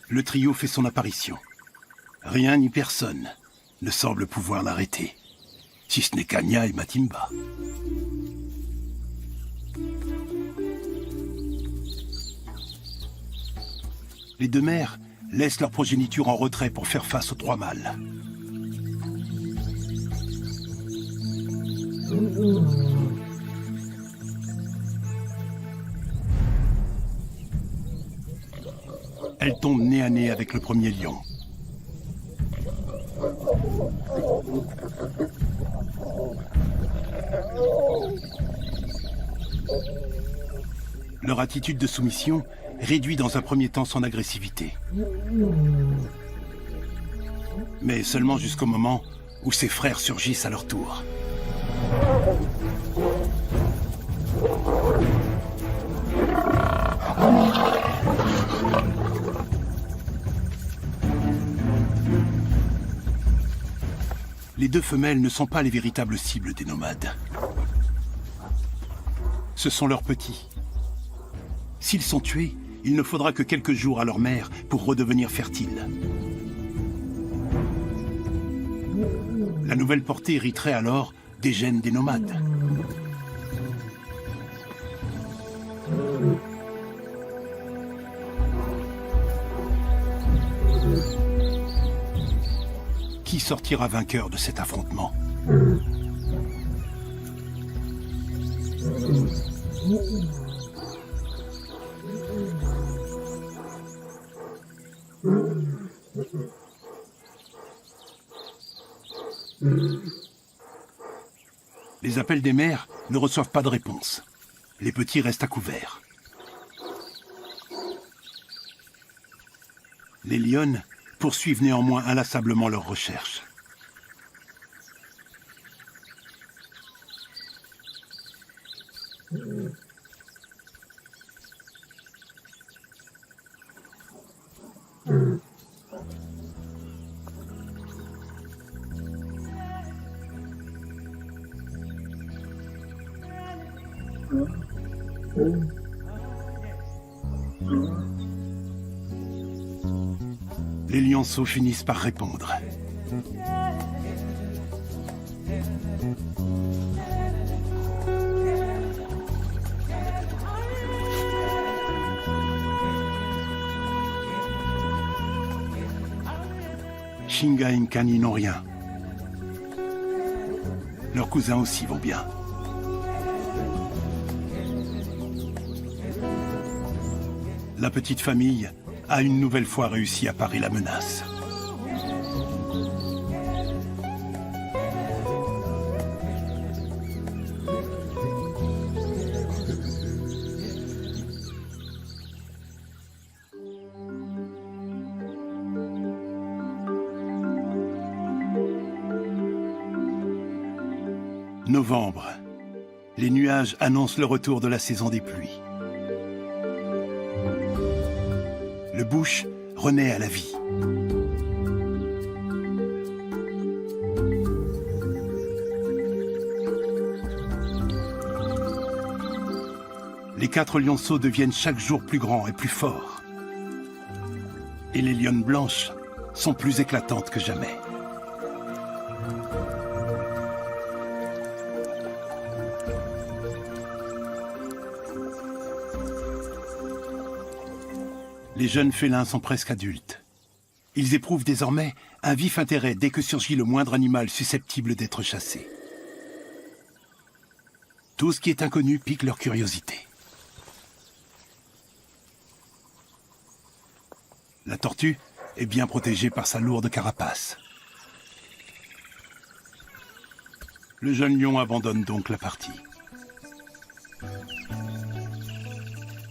Le trio fait son apparition. Rien ni personne ne semble pouvoir l'arrêter, si ce n'est Kanya et Matimba. Les 2 mères laissent leur progéniture en retrait pour faire face aux 3 mâles. Elles tombent nez à nez avec le premier lion. Leur attitude de soumission réduit dans un premier temps son agressivité. Mais seulement jusqu'au moment où ses frères surgissent à leur tour. Les 2 femelles ne sont pas les véritables cibles des nomades. Ce sont leurs petits. S'ils sont tués, il ne faudra que quelques jours à leur mère pour redevenir fertiles. La nouvelle portée hériterait alors des gènes des nomades. qui sortira vainqueur de cet affrontement? Les appels des mères ne reçoivent pas de réponse. Les petits restent à couvert. Les lionnes poursuivent néanmoins inlassablement leurs recherches. Les lionceaux finissent par répondre. Shinga et Nkani n'ont rien. Leurs cousins aussi vont bien. La petite famille a une nouvelle fois réussi à parer la menace. Novembre. Les nuages annoncent le retour de la saison des pluies. Le bush renaît à la vie. Les 4 lionceaux deviennent chaque jour plus grands et plus forts. Et les lionnes blanches sont plus éclatantes que jamais. Les jeunes félins sont presque adultes. Ils éprouvent désormais un vif intérêt dès que surgit le moindre animal susceptible d'être chassé. Tout ce qui est inconnu pique leur curiosité. La tortue est bien protégée par sa lourde carapace. Le jeune lion abandonne donc la partie.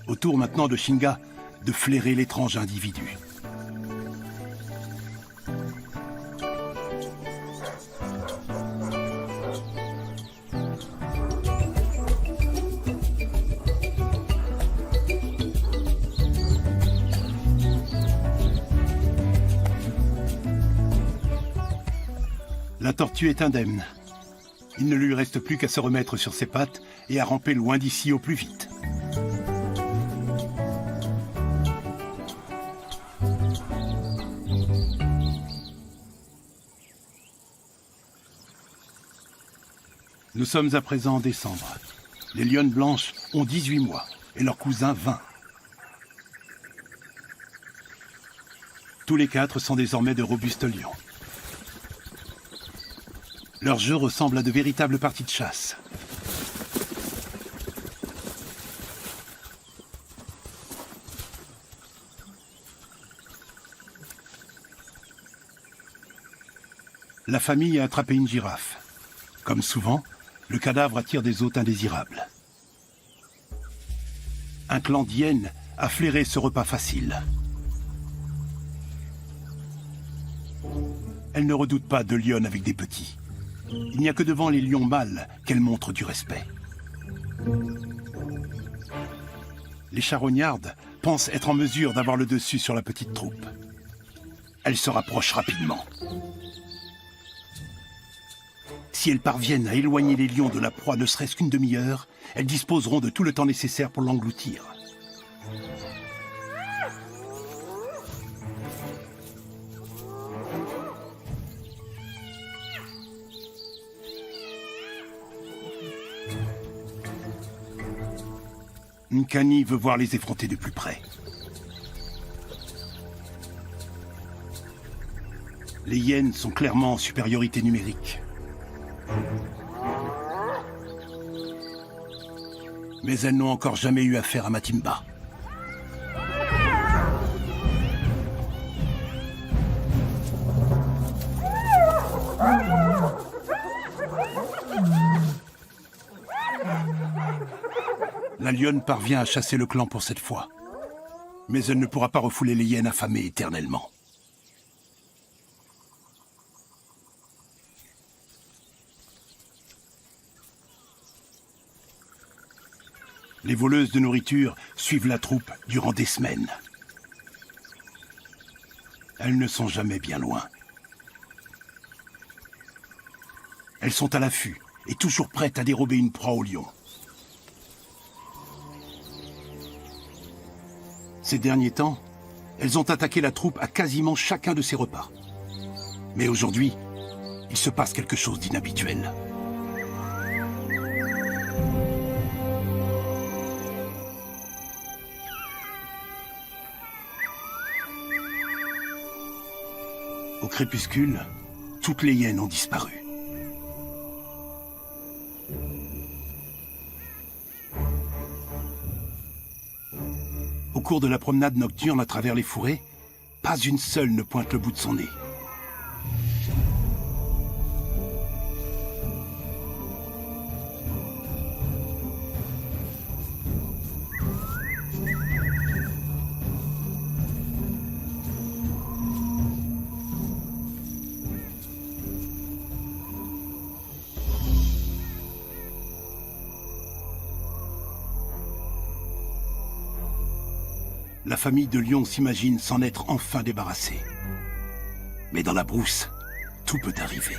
Au tour maintenant de Shinga de flairer l'étrange individu. La tortue est indemne. Il ne lui reste plus qu'à se remettre sur ses pattes et à ramper loin d'ici au plus vite. Nous sommes à présent en décembre. Les lionnes blanches ont 18 mois et leurs cousins 20. Tous les 4 sont désormais de robustes lions. Leur jeu ressemble à de véritables parties de chasse. La famille a attrapé une girafe. Comme souvent, le cadavre attire des hôtes indésirables. Un clan d'hyènes a flairé ce repas facile. Elle ne redoute pas de lionnes avec des petits. Il n'y a que devant les lions mâles qu'elle montre du respect. Les charognardes pensent être en mesure d'avoir le dessus sur la petite troupe. Elle se rapproche rapidement. Si elles parviennent à éloigner les lions de la proie ne serait-ce qu'une demi-heure, elles disposeront de tout le temps nécessaire pour l'engloutir. Nkani veut voir les effronter de plus près. Les hyènes sont clairement en supériorité numérique. Mais elles n'ont encore jamais eu affaire à Matimba. La lionne parvient à chasser le clan pour cette fois. Mais elle ne pourra pas refouler les hyènes affamées éternellement. Les voleuses de nourriture suivent la troupe durant des semaines. Elles ne sont jamais bien loin. Elles sont à l'affût et toujours prêtes à dérober une proie au lion. Ces derniers temps, elles ont attaqué la troupe à quasiment chacun de ses repas. Mais aujourd'hui, il se passe quelque chose d'inhabituel. Au crépuscule, toutes les hyènes ont disparu. Au cours de la promenade nocturne à travers les fourrés, pas une seule ne pointe le bout de son nez. La famille de lions s'imagine s'en être enfin débarrassée. Mais dans la brousse, tout peut arriver.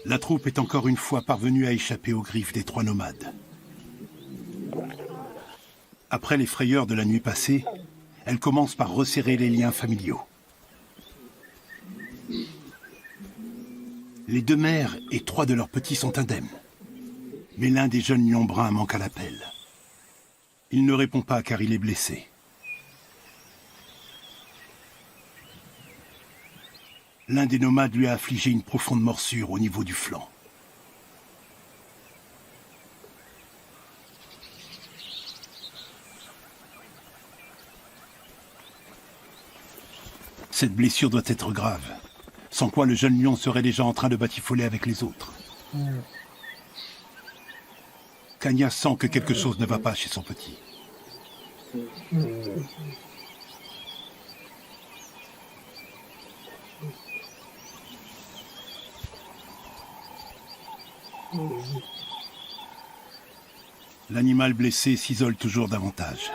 La troupe est encore une fois parvenue à échapper aux griffes des trois nomades. Après les frayeurs de la nuit passée, elle commence par resserrer les liens familiaux. Les deux mères et trois de leurs petits sont indemnes. Mais l'un des jeunes lions bruns manque à l'appel. Il ne répond pas car il est blessé. L'un des nomades lui a affligé une profonde morsure au niveau du flanc. Cette blessure doit être grave, sans quoi le jeune lion serait déjà en train de batifoler avec les autres. Kanya sent que quelque chose ne va pas chez son petit. L'animal blessé s'isole toujours davantage.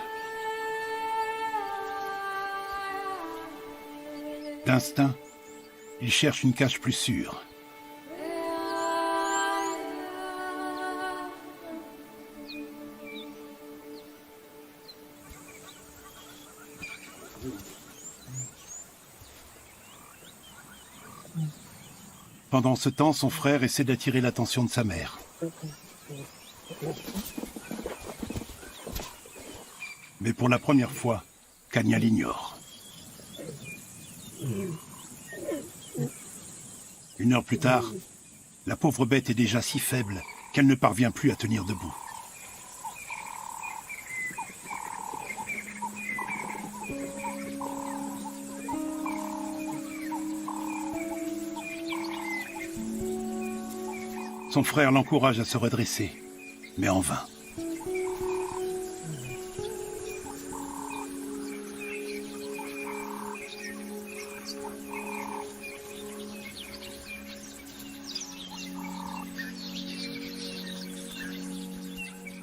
D'instinct, il cherche une cage plus sûre. Pendant ce temps, son frère essaie d'attirer l'attention de sa mère. Mais pour la première fois, Kanya l'ignore. Une heure plus tard, la pauvre bête est déjà si faible qu'elle ne parvient plus à tenir debout. Son frère l'encourage à se redresser, mais en vain.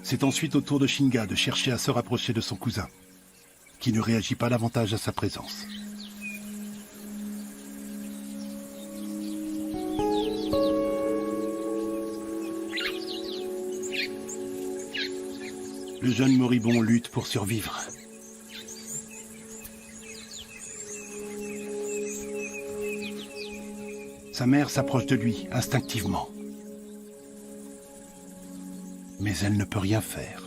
C'est ensuite au tour de Shinga de chercher à se rapprocher de son cousin. qui ne réagit pas davantage à sa présence. Le jeune moribond lutte pour survivre. Sa mère s'approche de lui instinctivement. Mais elle ne peut rien faire.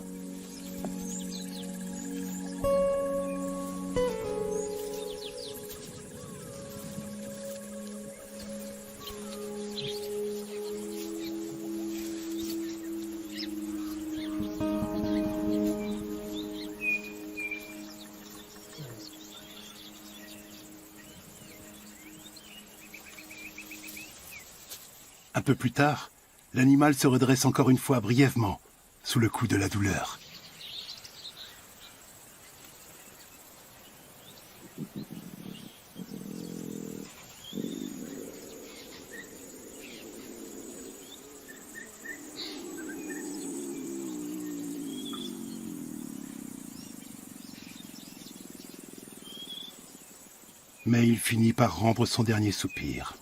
Un peu plus tard, l'animal se redresse encore une fois brièvement, sous le coup de la douleur. Mais il finit par rendre son dernier soupir.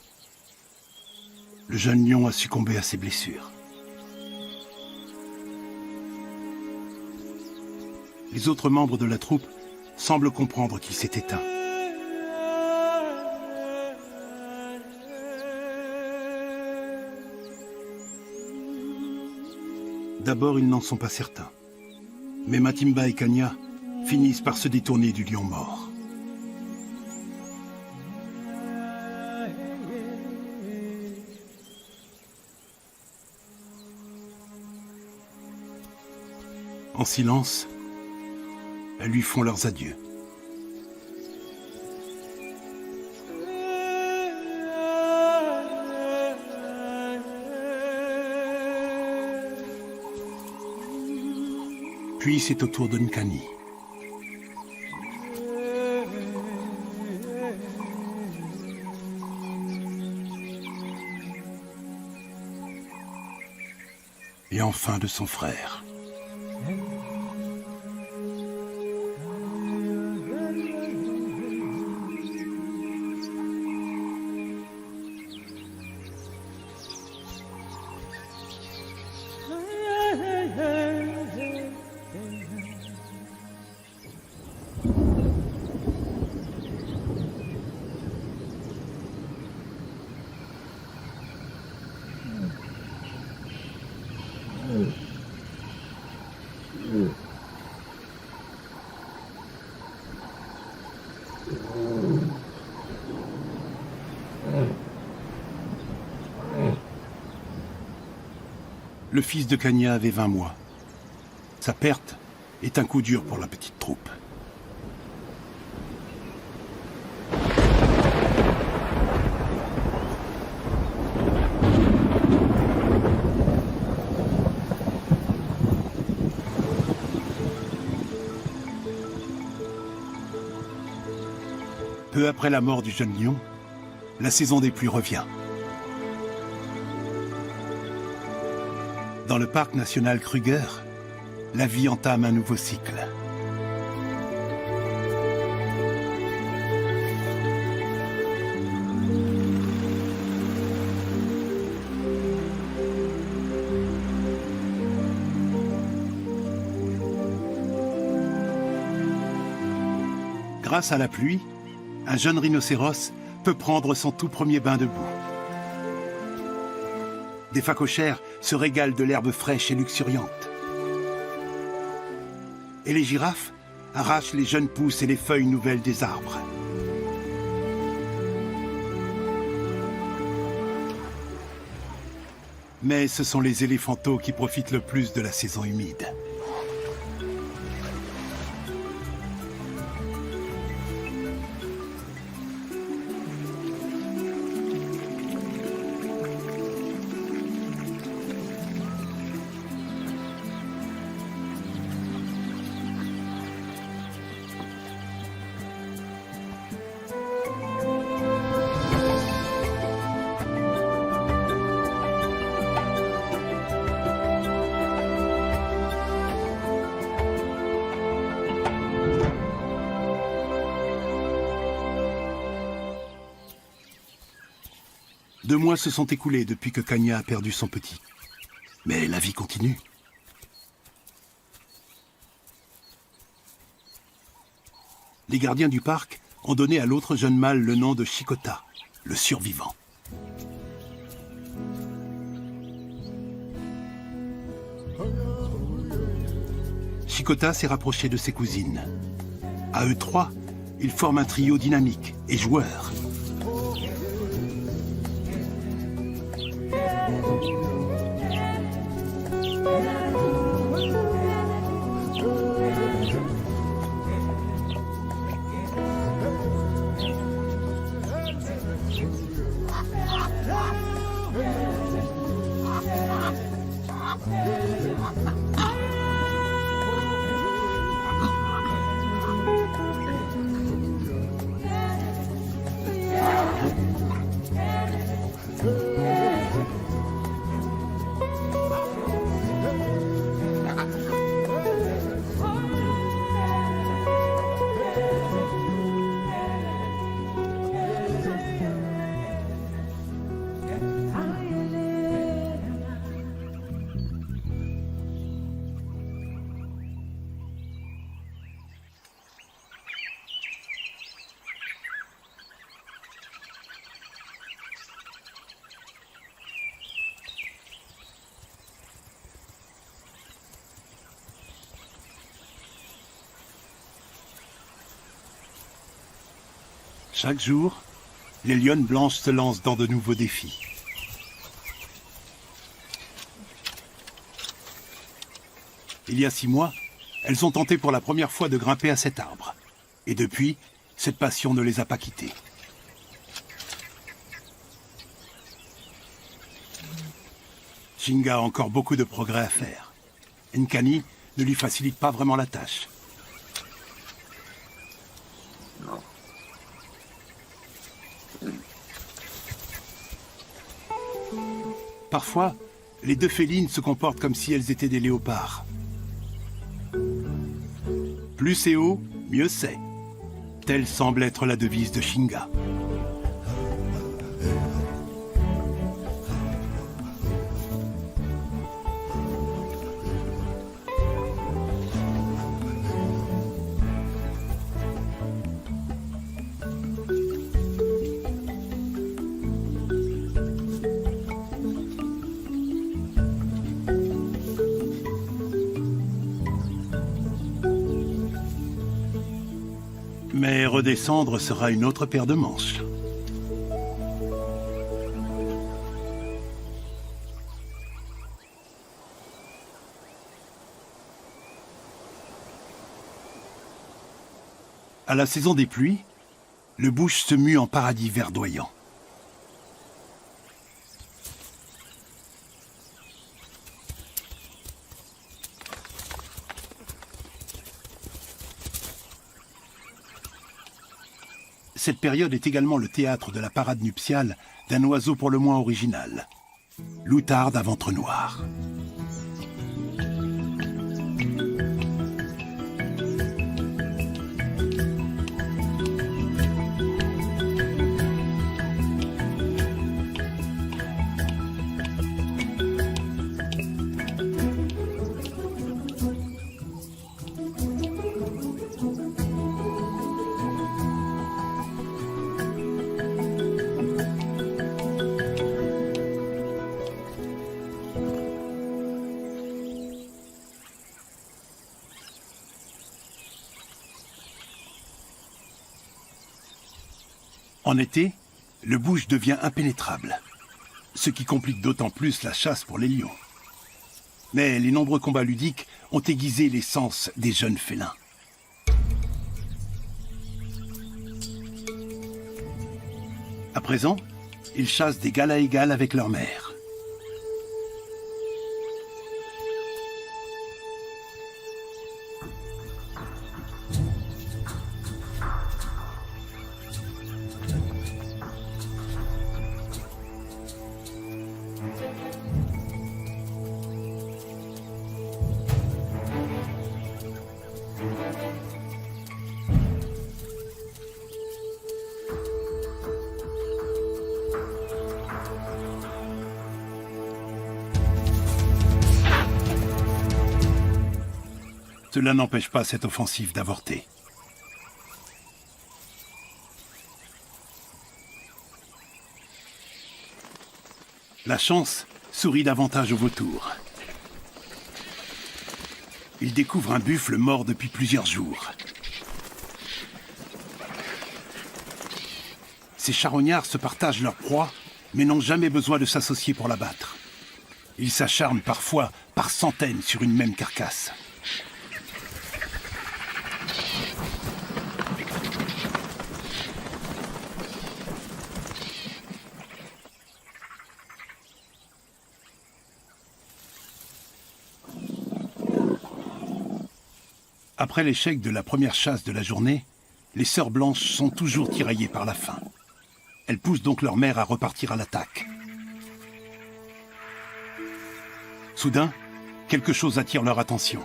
Le jeune lion a succombé à ses blessures. Les autres membres de la troupe semblent comprendre qu'il s'est éteint. D'abord, ils n'en sont pas certains. Mais Matimba et Kanya finissent par se détourner du lion mort. En silence, elles lui font leurs adieux. Puis c'est au tour de Nkani. Et enfin de son frère. Le fils de Kanya avait 20 mois. Sa perte est un coup dur pour la petite troupe. Peu après la mort du jeune lion, la saison des pluies revient. Dans le parc national Kruger, la vie entame un nouveau cycle. Grâce à la pluie, un jeune rhinocéros peut prendre son tout premier bain de boue. Des phacochères se régalent de l'herbe fraîche et luxuriante. Et les girafes arrachent les jeunes pousses et les feuilles nouvelles des arbres. Mais ce sont les éléphantaux qui profitent le plus de la saison humide. 2 mois se sont écoulés depuis que Kanya a perdu son petit. Mais la vie continue. Les gardiens du parc ont donné à l'autre jeune mâle le nom de Chikota, le survivant. Chikota s'est rapproché de ses cousines. À eux 3, ils forment un trio dynamique et joueur. Chaque jour, les lionnes blanches se lancent dans de nouveaux défis. Il y a 6 mois, elles ont tenté pour la première fois de grimper à cet arbre. Et depuis, cette passion ne les a pas quittées. Shinga a encore beaucoup de progrès à faire. Nkani ne lui facilite pas vraiment la tâche. Parfois, les 2 félines se comportent comme si elles étaient des léopards. Plus c'est haut, mieux c'est. Telle semble être la devise de Shinga. Mais redescendre sera une autre paire de manches. À la saison des pluies, le bush se mue en paradis verdoyant. Cette période est également le théâtre de la parade nuptiale d'un oiseau pour le moins original, l'outarde à ventre noir. En été, le bush devient impénétrable, ce qui complique d'autant plus la chasse pour les lions. Mais les nombreux combats ludiques ont aiguisé les sens des jeunes félins. À présent, ils chassent d'égal à égal avec leur mère. Cela n'empêche pas cette offensive d'avorter. La chance sourit davantage aux vautours. Ils découvrent un buffle mort depuis plusieurs jours. Ces charognards se partagent leur proie, mais n'ont jamais besoin de s'associer pour l'abattre. Ils s'acharnent parfois par centaines sur une même carcasse. Après l'échec de la première chasse de la journée, les sœurs blanches sont toujours tiraillées par la faim. Elles poussent donc leur mère à repartir à l'attaque. Soudain, quelque chose attire leur attention.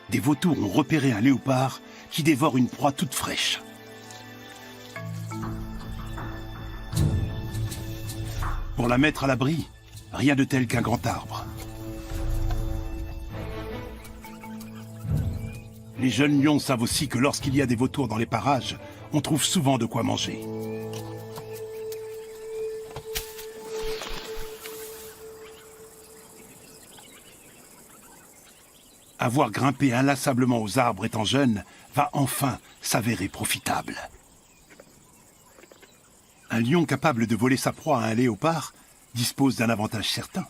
Des vautours ont repéré un léopard qui dévore une proie toute fraîche. Pour la mettre à l'abri, rien de tel qu'un grand arbre. Les jeunes lions savent aussi que lorsqu'il y a des vautours dans les parages, on trouve souvent de quoi manger. Avoir grimpé inlassablement aux arbres étant jeune va enfin s'avérer profitable. Un lion capable de voler sa proie à un léopard dispose d'un avantage certain.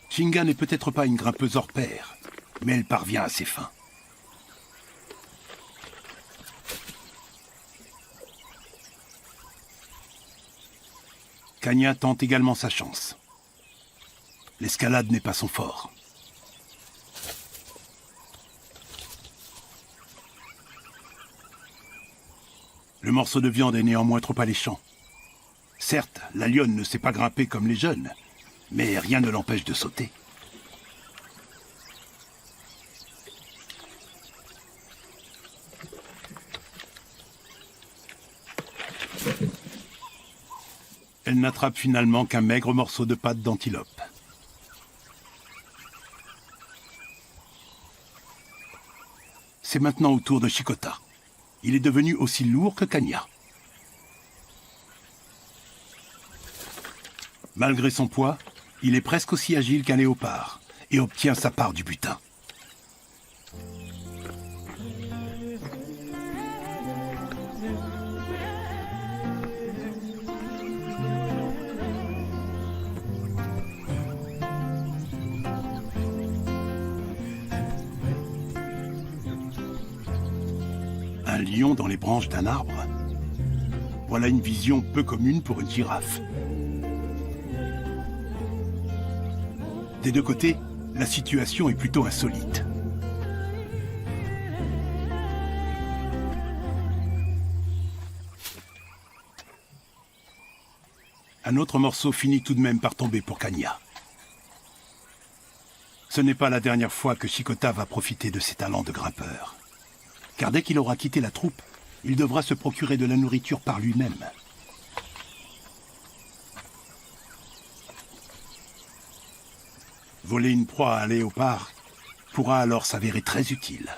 Shinga n'est peut-être pas une grimpeuse hors pair, mais elle parvient à ses fins. Kanya tente également sa chance. L'escalade n'est pas son fort. Le morceau de viande est néanmoins trop alléchant. Certes, la lionne ne sait pas grimper comme les jeunes, mais rien ne l'empêche de sauter. Elle n'attrape finalement qu'un maigre morceau de pâte d'antilope. C'est maintenant au tour de Chikota. Il est devenu aussi lourd que Kanya. Malgré son poids, il est presque aussi agile qu'un léopard et obtient sa part du butin. Un lion dans les branches d'un arbre. Voilà une vision peu commune pour une girafe. Des deux côtés, la situation est plutôt insolite. Un autre morceau finit tout de même par tomber pour Kanya. Ce n'est pas la dernière fois que Chikota va profiter de ses talents de grimpeur. Car dès qu'il aura quitté la troupe, il devra se procurer de la nourriture par lui-même. Voler une proie à un léopard pourra alors s'avérer très utile.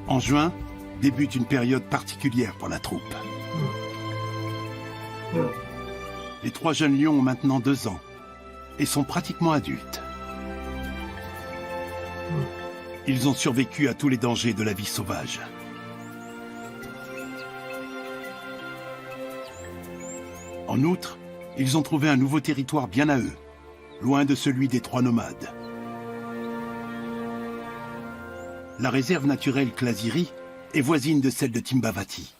En juin, débute une période particulière pour la troupe. Les 3 jeunes lions ont maintenant 2 ans et sont pratiquement adultes. Ils ont survécu à tous les dangers de la vie sauvage. En outre, ils ont trouvé un nouveau territoire bien à eux, loin de celui des 3 nomades. La réserve naturelle Klasiri est voisine de celle de Timbavati.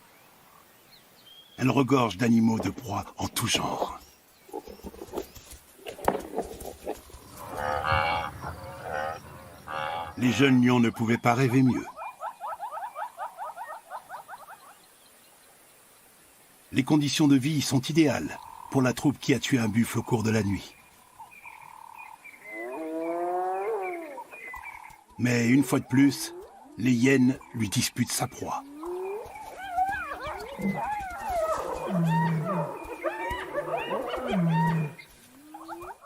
Elle regorge d'animaux de proie en tout genre. Les jeunes lions ne pouvaient pas rêver mieux. Les conditions de vie sont idéales pour la troupe qui a tué un buffle au cours de la nuit. Mais une fois de plus, les hyènes lui disputent sa proie.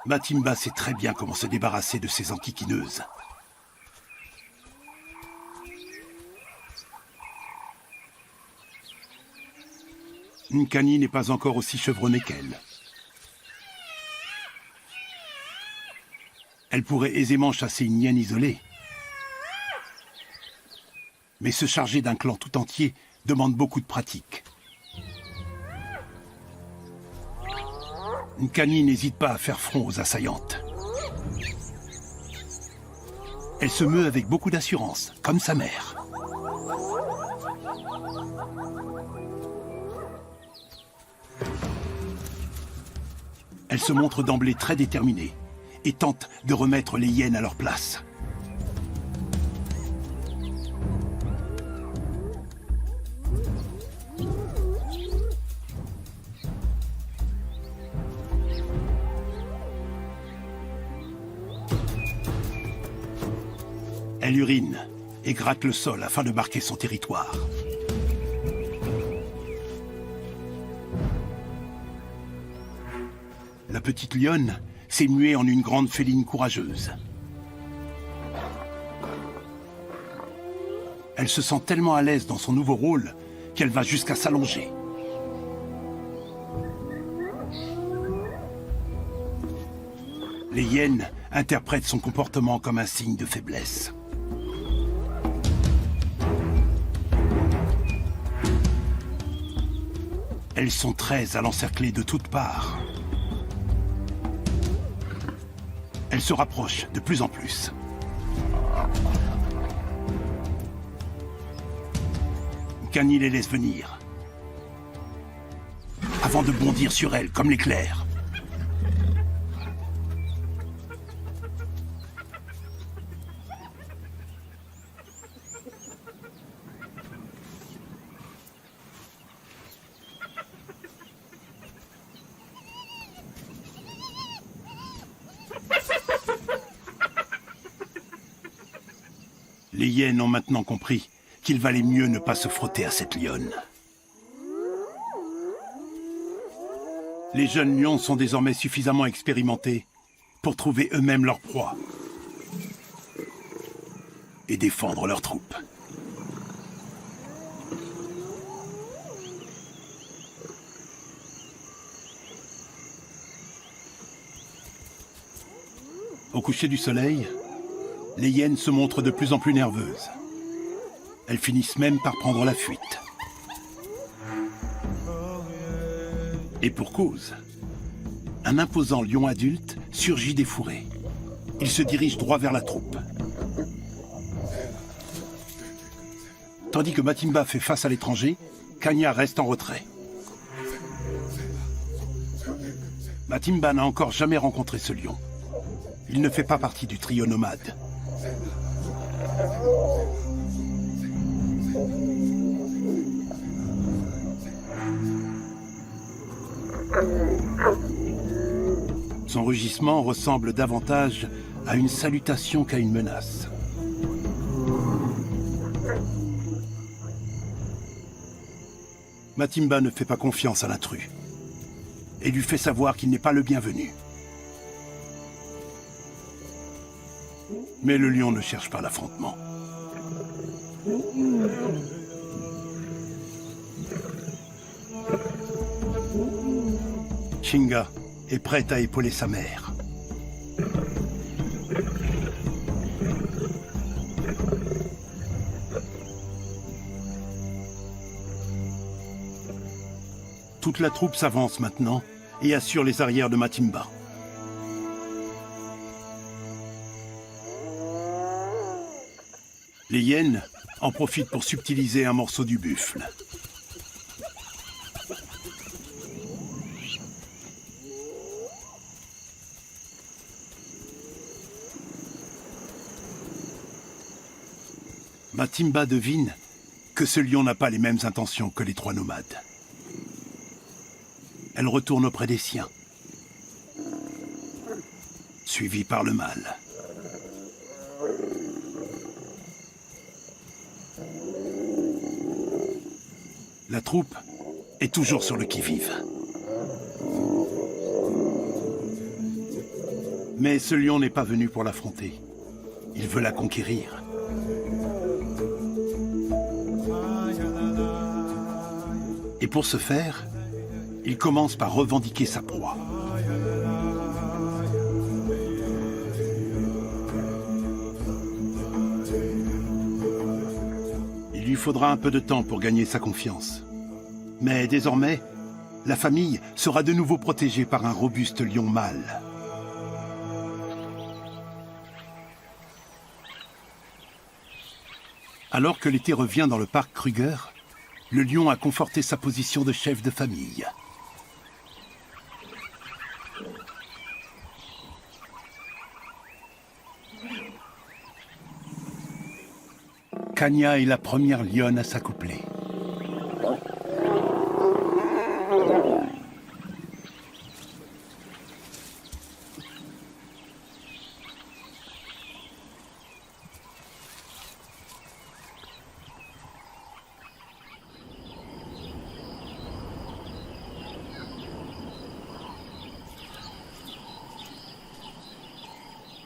Matimba sait très bien comment se débarrasser de ces enquiquineuses. Nkani n'est pas encore aussi chevronnée qu'elle. Elle pourrait aisément chasser une hyène isolée. Mais se charger d'un clan tout entier demande beaucoup de pratique. Nkani n'hésite pas à faire front aux assaillantes. Elle se meut avec beaucoup d'assurance, comme sa mère. Elle se montre d'emblée très déterminée et tente de remettre les hyènes à leur place. Elle urine et gratte le sol afin de marquer son territoire. La petite lionne s'est muée en une grande féline courageuse. Elle se sent tellement à l'aise dans son nouveau rôle qu'elle va jusqu'à s'allonger. Les hyènes interprètent son comportement comme un signe de faiblesse. Elles sont 13 à l'encercler de toutes parts. Elles se rapprochent de plus en plus. Nkani les laisse venir, avant de bondir sur elles comme l'éclair. Les hyènes ont maintenant compris qu'il valait mieux ne pas se frotter à cette lionne. Les jeunes lions sont désormais suffisamment expérimentés pour trouver eux-mêmes leur proie et défendre leur troupe. Au coucher du soleil, les hyènes se montrent de plus en plus nerveuses. Elles finissent même par prendre la fuite. Et pour cause, un imposant lion adulte surgit des fourrés. Il se dirige droit vers la troupe. Tandis que Matimba fait face à l'étranger, Kanya reste en retrait. Matimba n'a encore jamais rencontré ce lion. Il ne fait pas partie du trio nomade. Son rugissement ressemble davantage à une salutation qu'à une menace. Matimba ne fait pas confiance à l'intrus et lui fait savoir qu'il n'est pas le bienvenu. Mais le lion ne cherche pas l'affrontement. Chinga est prête à épauler sa mère. Toute la troupe s'avance maintenant et assure les arrières de Matimba. Les hyènes en profitent pour subtiliser un morceau du buffle. Matimba devine que ce lion n'a pas les mêmes intentions que les trois nomades. Elle retourne auprès des siens, suivie par le mâle. La troupe est toujours sur le qui-vive. Mais ce lion n'est pas venu pour l'affronter. Il veut la conquérir. Et pour ce faire, il commence par revendiquer sa proie. Il lui faudra un peu de temps pour gagner sa confiance. Mais désormais, la famille sera de nouveau protégée par un robuste lion mâle. Alors que l'été revient dans le parc Kruger, le lion a conforté sa position de chef de famille. Kanya est la première lionne à s'accoupler.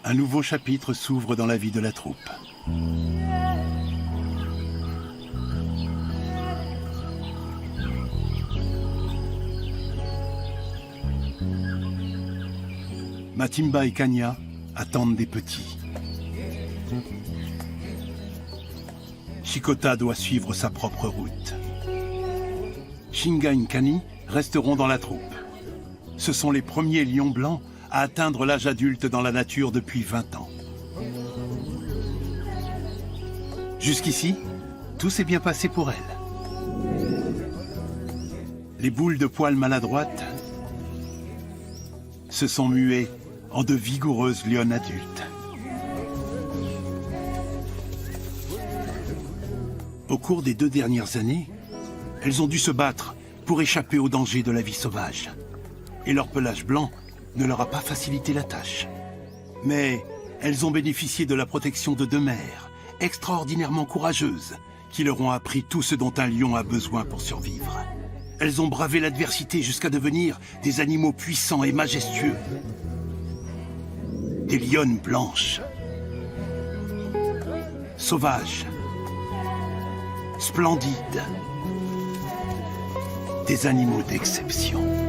Un nouveau chapitre s'ouvre dans la vie de la troupe. Matimba et Kanya attendent des petits. Chikota doit suivre sa propre route. Shinga et Kani resteront dans la troupe. Ce sont les premiers lions blancs à atteindre l'âge adulte dans la nature depuis 20 ans. Jusqu'ici, tout s'est bien passé pour elle. Les boules de poils maladroites se sont muées en de vigoureuses lionnes adultes. Au cours des 2 dernières années, elles ont dû se battre pour échapper aux dangers de la vie sauvage. Et leur pelage blanc ne leur a pas facilité la tâche. Mais elles ont bénéficié de la protection de 2 mères, extraordinairement courageuses, qui leur ont appris tout ce dont un lion a besoin pour survivre. Elles ont bravé l'adversité jusqu'à devenir des animaux puissants et majestueux. Des lionnes blanches. Sauvages. Splendides. Des animaux d'exception.